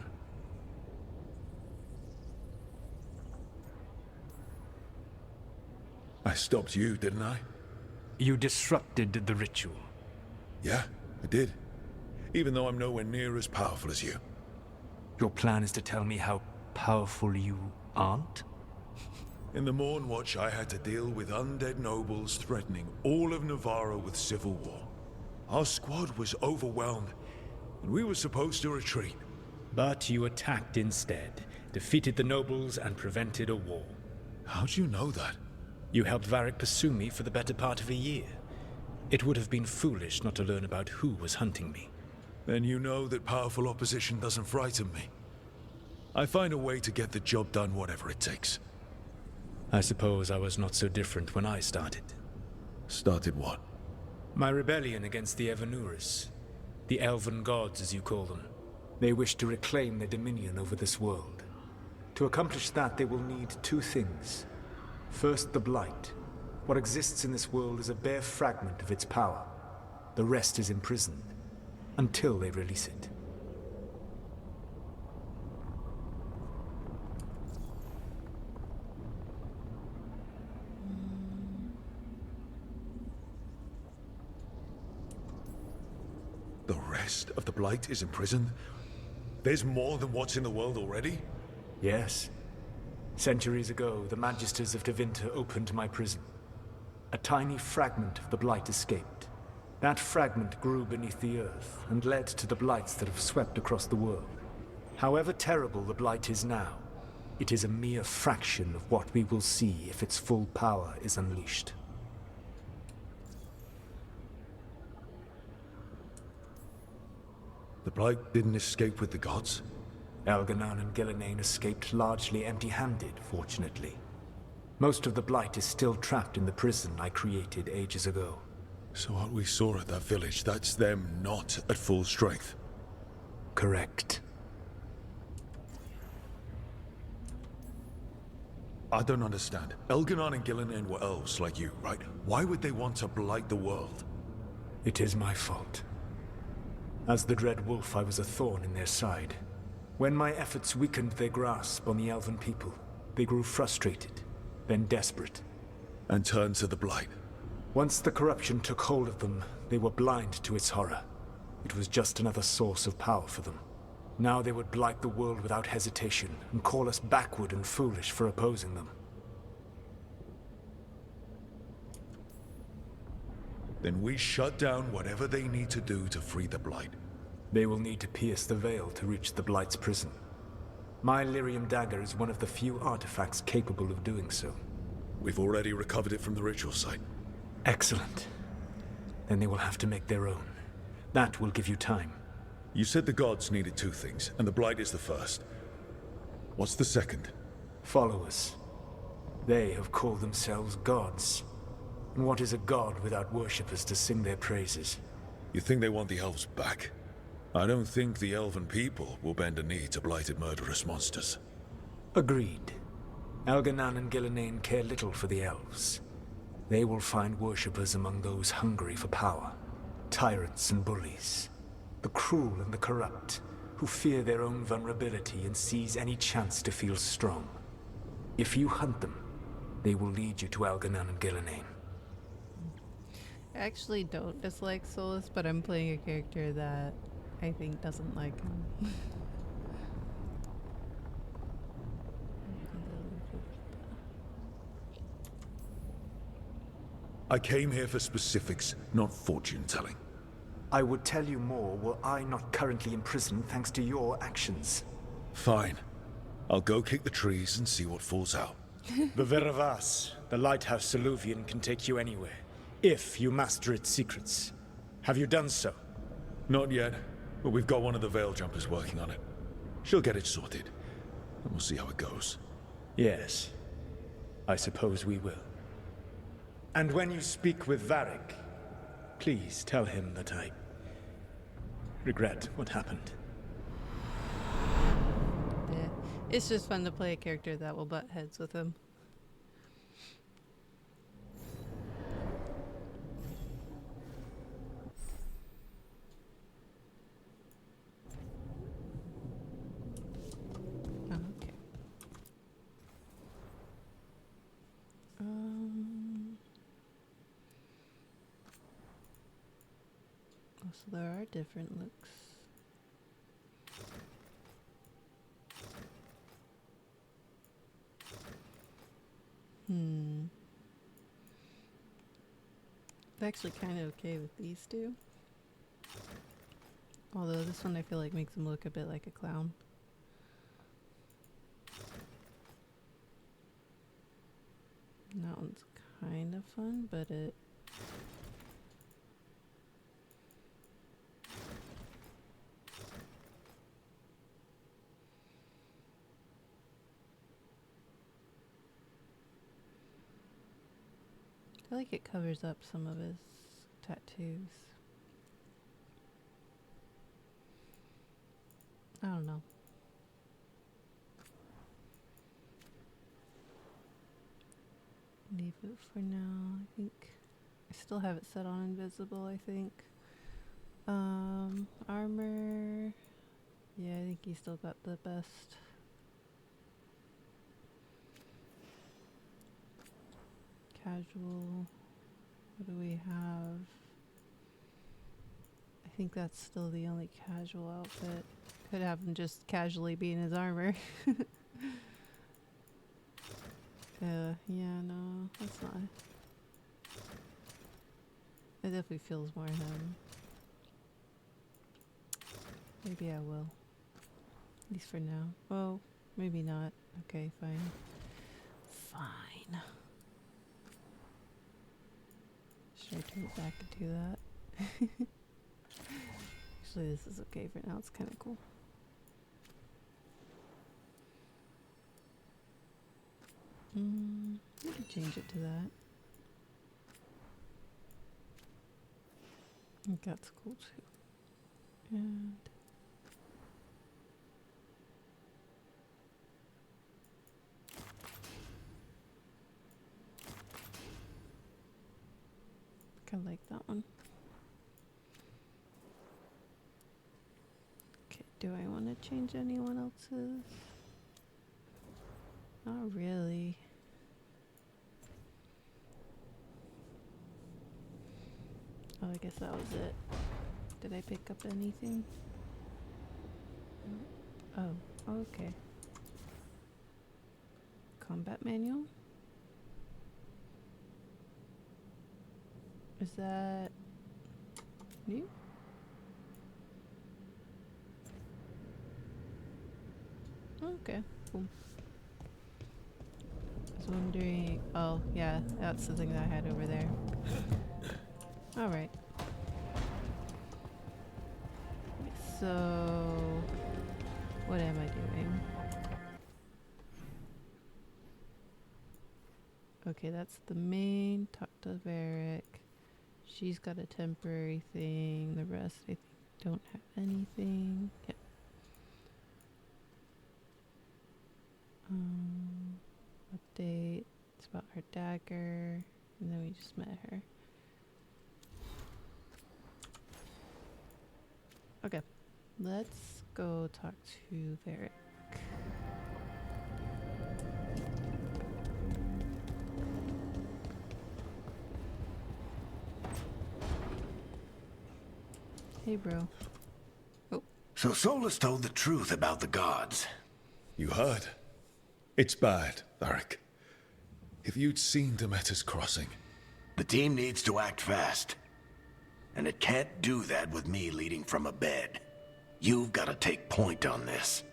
I stopped you, didn't I? You disrupted the ritual. Yeah, I did. Even though I'm nowhere near as powerful as you. Your plan is to tell me how powerful you aren't? In the Mourn Watch, I had to deal with undead nobles threatening all of Navarra with civil war. Our squad was overwhelmed, and we were supposed to retreat. But you attacked instead, defeated the nobles, and prevented a war. How'd you know that? You helped Varric pursue me for the better part of a year. It would have been foolish not to learn about who was hunting me. Then you know that powerful opposition doesn't frighten me. I find a way to get the job done whatever it takes. I suppose I was not so different when I started. Started what? My rebellion against the Evanuris. The elven gods, as you call them. They wish to reclaim their dominion over this world. To accomplish that, they will need two things. First, the Blight. What exists in this world is a bare fragment of its power. The rest is imprisoned, until they release it. The rest of the Blight is imprisoned? There's more than what's in the world already? Yes. Centuries ago, the Magisters of Tevinter opened my prison. A tiny fragment of the Blight escaped. That fragment grew beneath the earth and led to the Blights that have swept across the world. However terrible the Blight is now, it is a mere fraction of what we will see if its full power is unleashed. The Blight didn't escape with the gods? Elganon and Gillenane escaped largely empty-handed, fortunately. Most of the Blight is still trapped in the prison I created ages ago. So what we saw at that village, that's them not at full strength? Correct. I don't understand. Elganon and Gillenane were elves like you, right? Why would they want to blight the world? It is my fault. As the Dread Wolf, I was a thorn in their side. When my efforts weakened their grasp on the elven people, they grew frustrated, then desperate. And turned to the Blight. Once the corruption took hold of them, they were blind to its horror. It was just another source of power for them. Now they would blight the world without hesitation, and call us backward and foolish for opposing them. Then we shut down whatever they need to do to free the Blight. They will need to pierce the veil to reach the Blight's prison. My Lyrium dagger is one of the few artifacts capable of doing so. We've already recovered it from the ritual site. Excellent. Then they will have to make their own. That will give you time. You said the gods needed two things, and the Blight is the first. What's the second? Followers. They have called themselves gods. And what is a god without worshippers to sing their praises? You think they want the elves back? I don't think the elven people will bend a knee to blighted murderous monsters. Agreed. Elganon and Gillenane care little for the elves. They will find worshippers among those hungry for power. Tyrants and bullies. The cruel and the corrupt, who fear their own vulnerability and seize any chance to feel strong. If you hunt them, they will lead you to Elganon and Gillenane. I actually don't dislike Solus, but I'm playing a character that I think doesn't like him. I came here for specifics, not fortune-telling. I would tell you more were I not currently in prison thanks to your actions. Fine. I'll go kick the trees and see what falls out. The Veravas, the lighthouse Soluvian, can take you anywhere, if you master its secrets. Have you done so? Not yet, but we've got one of the Veil Jumpers working on it. She'll get it sorted, and we'll see how it goes. Yes, I suppose we will. And when you speak with Varric, please tell him that I regret what happened. Yeah, it's just fun to play a character that will butt heads with him. Okay. So there are different looks. I'm actually kind of okay with these two. Although this one I feel like makes him look a bit like a clown. And that one's kind of fun, but it... feel like it covers up some of his tattoos. I don't know. Leave it for now. I think I still have it set on invisible, I think. Armor. Yeah, I think he still got the best. Casual. What do we have? I think that's still the only casual outfit. Could have him just casually be in his armor. Yeah, no, that's not. It definitely feels more him. Maybe I will. At least for now. Oh, maybe not. Okay, fine. Fine. Should I turn it back and do that? Actually, this is okay for now. It's kind of cool. I can change it to that. I think that's cool too. And I like that one. Okay, do I want to change anyone else's? Not really. Oh, I guess that was it. Did I pick up anything? Oh, okay. Combat manual? Is that new? Okay, cool. I was wondering. Oh, yeah, that's the thing that I had over there. Alright. So, what am I doing? Okay, that's the main. Talk to Varric. She's got a temporary thing. The rest, I think, don't have anything. Yep. Update. It's about her dagger. And then we just met her. Okay. Let's go talk to Varric. Hey, bro. Oh. So Solus told the truth about the gods. You heard? It's bad, Varric. If you'd seen Demeter's crossing. The team needs to act fast. And it can't do that with me leading from a bed. You've got to take point on this.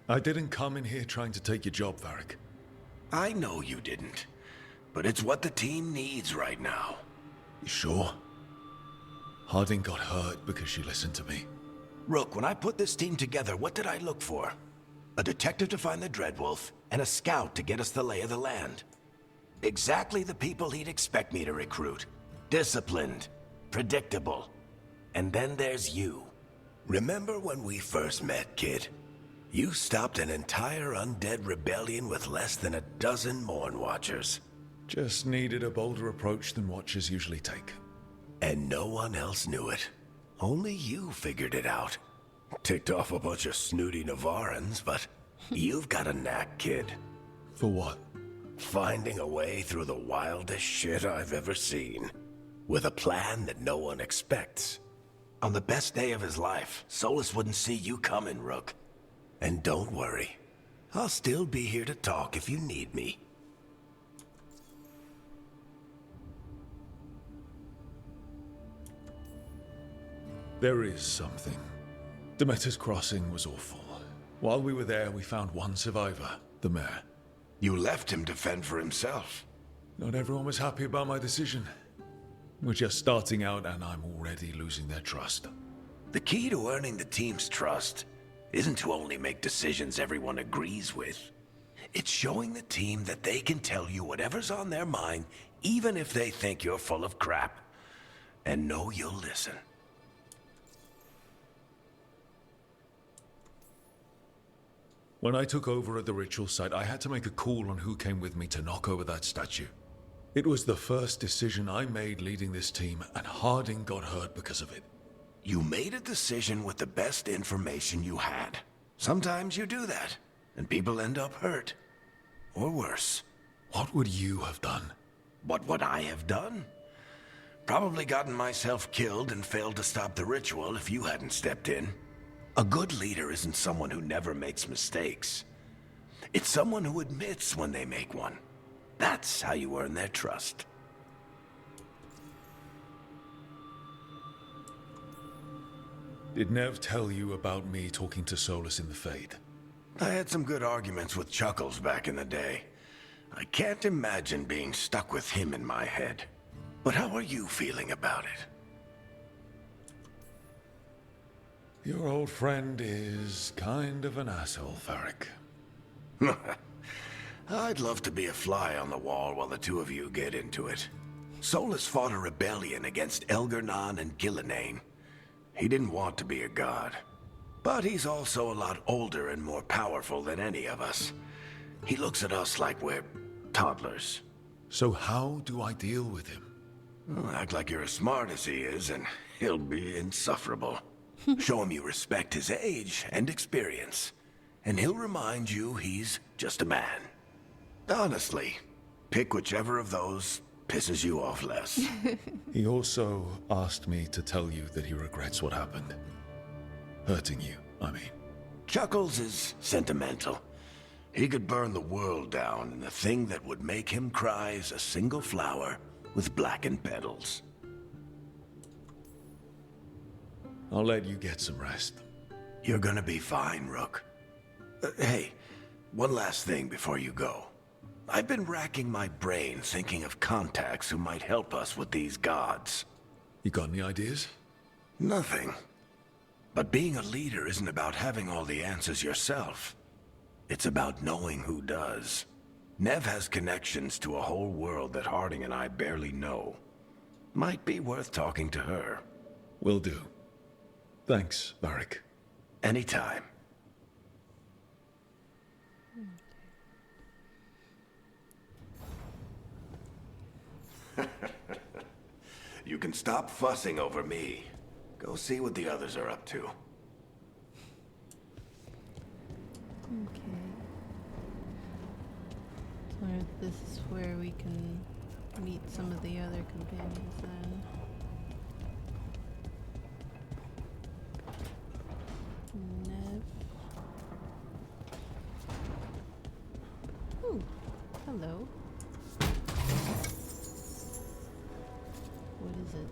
I didn't come in here trying to take your job, Varric. I know you didn't. But it's what the team needs right now. You sure? Harding got hurt because she listened to me. Rook, when I put this team together, what did I look for? A detective to find the Dreadwolf, and a scout to get us the lay of the land. Exactly the people he'd expect me to recruit. Disciplined, predictable. And then there's you. Remember when we first met, kid? You stopped an entire undead rebellion with less than a dozen Mourn Watchers. Just needed a bolder approach than Watchers usually take. And no one else knew it. Only you figured it out. Ticked off a bunch of snooty Navarrans, but you've got a knack, kid. For what? Finding a way through the wildest shit I've ever seen. With a plan that no one expects. On the best day of his life, Solus wouldn't see you coming, Rook. And don't worry. I'll still be here to talk if you need me. There is something. Demeter's crossing was awful. While we were there, we found one survivor, the mayor. You left him to fend for himself. Not everyone was happy about my decision. We're just starting out and I'm already losing their trust. The key to earning the team's trust isn't to only make decisions everyone agrees with. It's showing the team that they can tell you whatever's on their mind, even if they think you're full of crap. And know you'll listen. When I took over at the ritual site, I had to make a call on who came with me to knock over that statue. It was the first decision I made leading this team, and Harding got hurt because of it. You made a decision with the best information you had. Sometimes you do that, and people end up hurt. Or worse. What would you have done? What would I have done? Probably gotten myself killed and failed to stop the ritual if you hadn't stepped in. A good leader isn't someone who never makes mistakes. It's someone who admits when they make one. That's how you earn their trust. Did Nev tell you about me talking to Solus in the Fade? I had some good arguments with Chuckles back in the day. I can't imagine being stuck with him in my head. But how are you feeling about it? Your old friend is kind of an asshole, Varric. I'd love to be a fly on the wall while the two of you get into it. Solus fought a rebellion against Elgar'nan and Gillenane. He didn't want to be a god. But he's also a lot older and more powerful than any of us. He looks at us like we're toddlers. So how do I deal with him? Well, act like you're as smart as he is, and he'll be insufferable. Show him you respect his age and experience, and he'll remind you he's just a man. Honestly, pick whichever of those pisses you off less. He also asked me to tell you that he regrets what happened. Hurting you, I mean. Chuckles is sentimental. He could burn the world down, and the thing that would make him cry is a single flower with blackened petals. I'll let you get some rest. You're gonna be fine, Rook. Hey, one last thing before you go. I've been racking my brain thinking of contacts who might help us with these gods. You got any ideas? Nothing. But being a leader isn't about having all the answers yourself. It's about knowing who does. Nev has connections to a whole world that Harding and I barely know. Might be worth talking to her. Will do. Thanks, Varric. Anytime. You can stop fussing over me. Go see what the others are up to. Okay. So this is where we can meet some of the other companions then. Nev. Ooh, hello. What is it?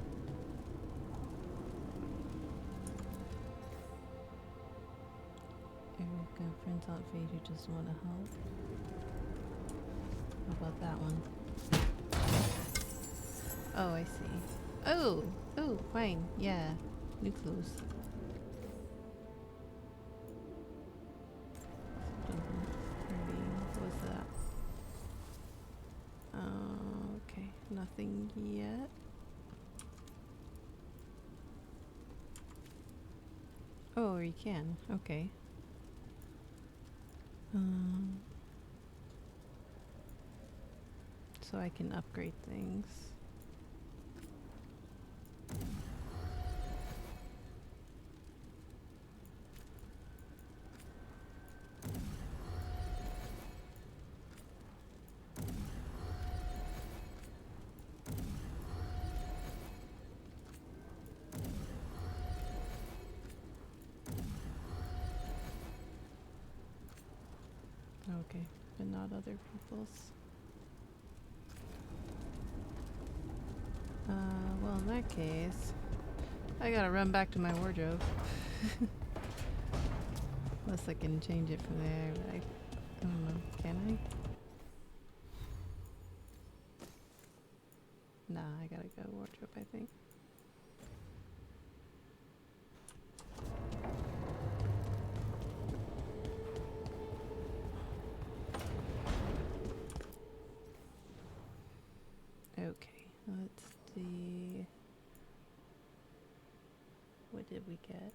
Erica, friends out Fade who just want to help. How about that one? Oh, I see. Oh! Oh, fine. Yeah. New clues. What was that? Okay. Nothing yet. Oh, or you can. Okay. So I can upgrade things. Okay, but not other people's. Well, in that case, I gotta run back to my wardrobe. Unless I can change it from there, but I don't know. Can I? Nah, I gotta go wardrobe, I think. did we get?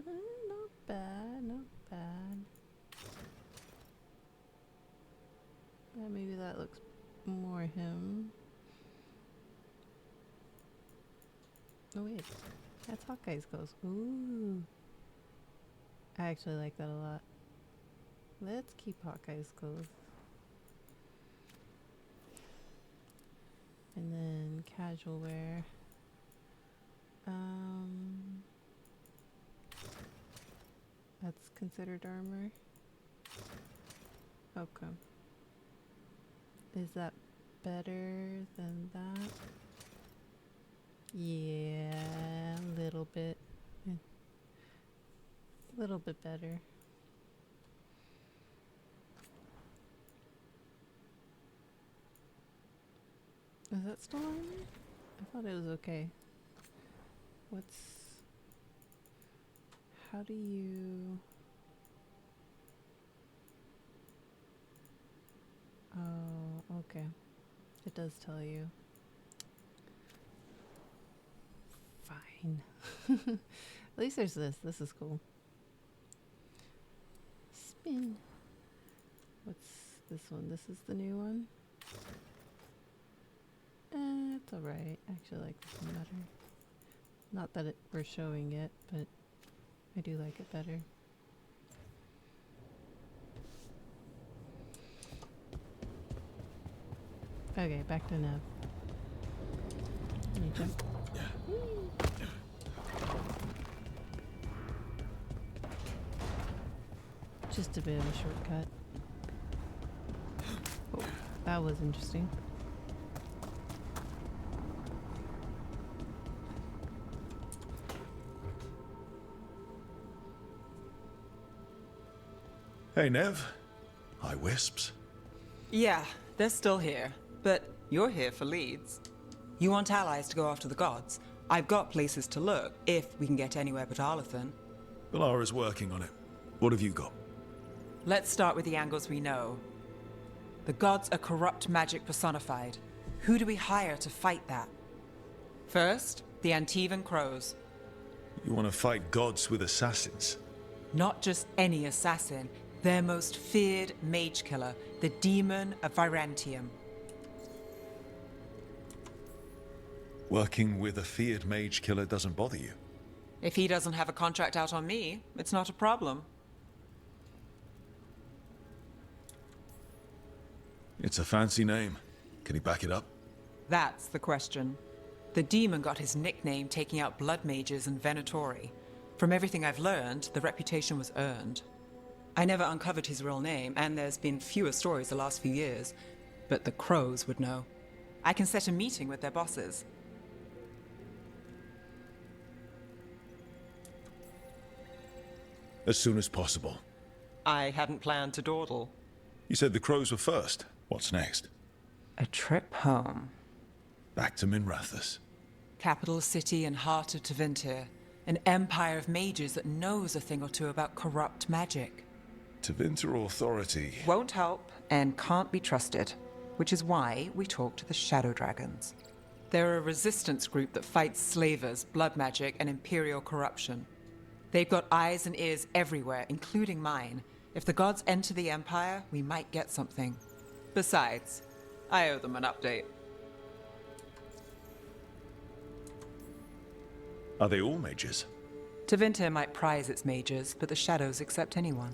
Not bad, not bad. Maybe that looks more him. Oh wait, that's Hawkeye's clothes. Ooh. I actually like that a lot. Let's keep Hawkeye's clothes. And then casual wear. That's considered armor. Okay. Is that better than that? Yeah, a little bit. A little bit better. Is that still on there? I thought it was okay. How do you... Oh, okay. It does tell you. Fine. At least there's this. This is cool. Spin. What's this one? This is the new one? It's alright. I actually like this one better. Not that we're showing it, but I do like it better. Okay, back to Nev. Can you jump? Just a bit of a shortcut. Oh, that was interesting. Hey, Nev. Hi, Wisps. Yeah, they're still here. But you're here for leads. You want allies to go after the gods? I've got places to look, if we can get anywhere but Arlathan. Balara's working on it. What have you got? Let's start with the angles we know. The gods are corrupt magic personified. Who do we hire to fight that? First, the Antivan Crows. You want to fight gods with assassins? Not just any assassin. Their most feared mage killer, the Demon of Virantium. Working with a feared mage killer doesn't bother you? If he doesn't have a contract out on me, it's not a problem. It's a fancy name. Can he back it up? That's the question. The demon got his nickname taking out blood mages and Venatori. From everything I've learned, the reputation was earned. I never uncovered his real name, and there's been fewer stories the last few years, but the Crows would know. I can set a meeting with their bosses. As soon as possible. I hadn't planned to dawdle. You said the Crows were first. What's next? A trip home. Back to Minrathous. Capital city and heart of Tevinter. An empire of mages that knows a thing or two about corrupt magic. Tevinter authority. Won't help and can't be trusted, which is why we talk to the Shadow Dragons. They're a resistance group that fights slavers, blood magic, and imperial corruption. They've got eyes and ears everywhere, including mine. If the gods enter the Empire, we might get something. Besides, I owe them an update. Are they all mages? Tevinter might prize its mages, but the Shadows accept anyone.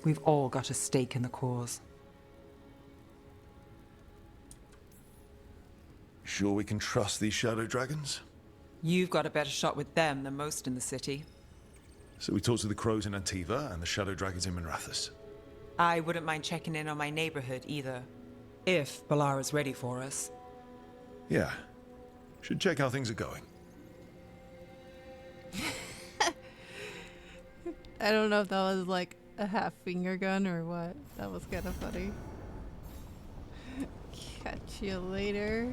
We've all got a stake in the cause. Sure we can trust these Shadow Dragons? You've got a better shot with them than most in the city. So we talk to the Crows in Antiva and the Shadow Dragons in Minrathous. I wouldn't mind checking in on my neighborhood either. If Balara's ready for us. Yeah. Should check how things are going. I don't know if that was like a half finger gun or what. That was kind of funny. Catch you later.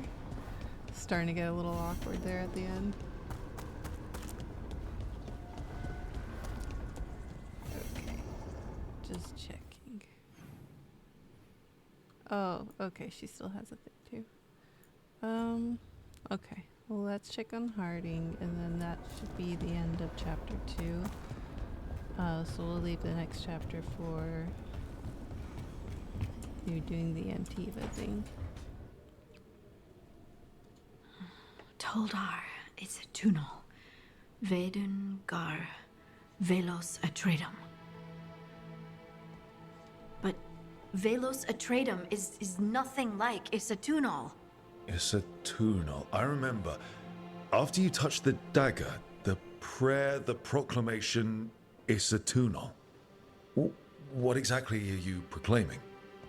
Starting to get a little awkward there at the end. Okay. Just checking. Oh, okay. She still has a thing too. Okay. Well, let's check on Harding, and then that should be the end of chapter 2. So we'll leave the next chapter for you doing the Antiva thing. Toldar is a Tunal. Veilguard Velos Atreidim. But Velos Atreidim is nothing like Isatunal. Isatunal. I remember. After you touched the dagger, the prayer, the proclamation, Isatunal. What exactly are you proclaiming?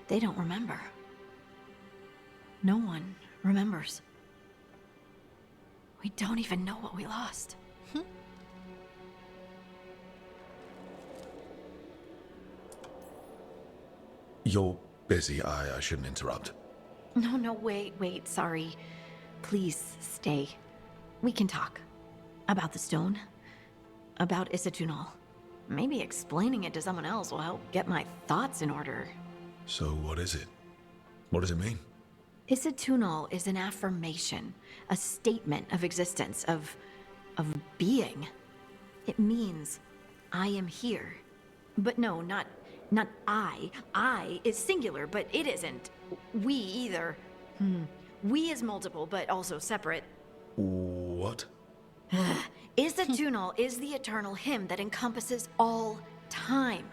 They don't remember. No one remembers. We don't even know what we lost. You're busy. I shouldn't interrupt. No, wait, sorry. Please stay. We can talk. About the stone. About Isatunal. Maybe explaining it to someone else will help get my thoughts in order. So what is it? What does it mean? Isatunal is an affirmation, a statement of existence, of being. It means, I am here. But no, not I. I is singular, but it isn't. We either. We is multiple, but also separate. What? Isatunal is the eternal hymn that encompasses all time.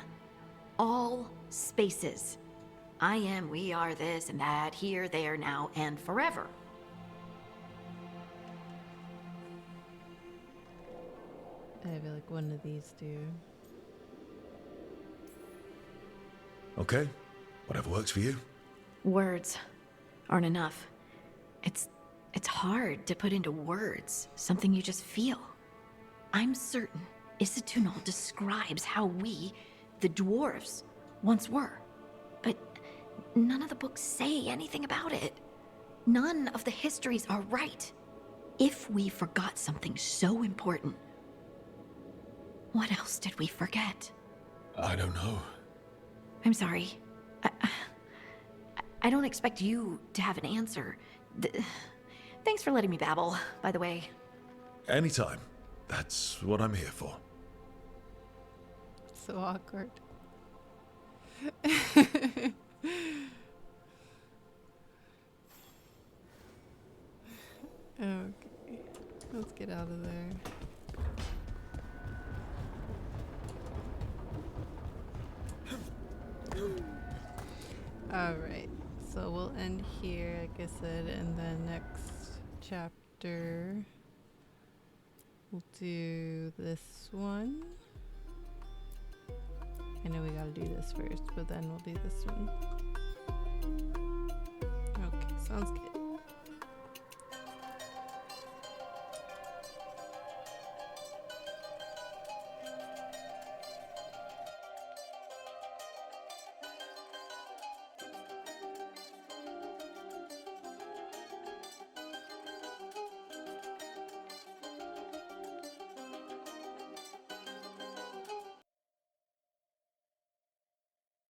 All spaces. I am, we are, this and that, here, there, now, and forever. I feel like one of these do. Okay. Whatever works for you. Words aren't enough. It's hard to put into words something you just feel. I'm certain Isatunal describes how we, the dwarves, once were. But none of the books say anything about it. None of the histories are right. If we forgot something so important, what else did we forget? I don't know. I'm sorry. I don't expect you to have an answer. Thanks for letting me babble, by the way. Anytime. That's what I'm here for. So awkward. Okay, let's get out of there. Alright, so we'll end here, like I said, and then next chapter we'll do this one. I know we gotta do this first, but then we'll do this one. Okay, sounds good.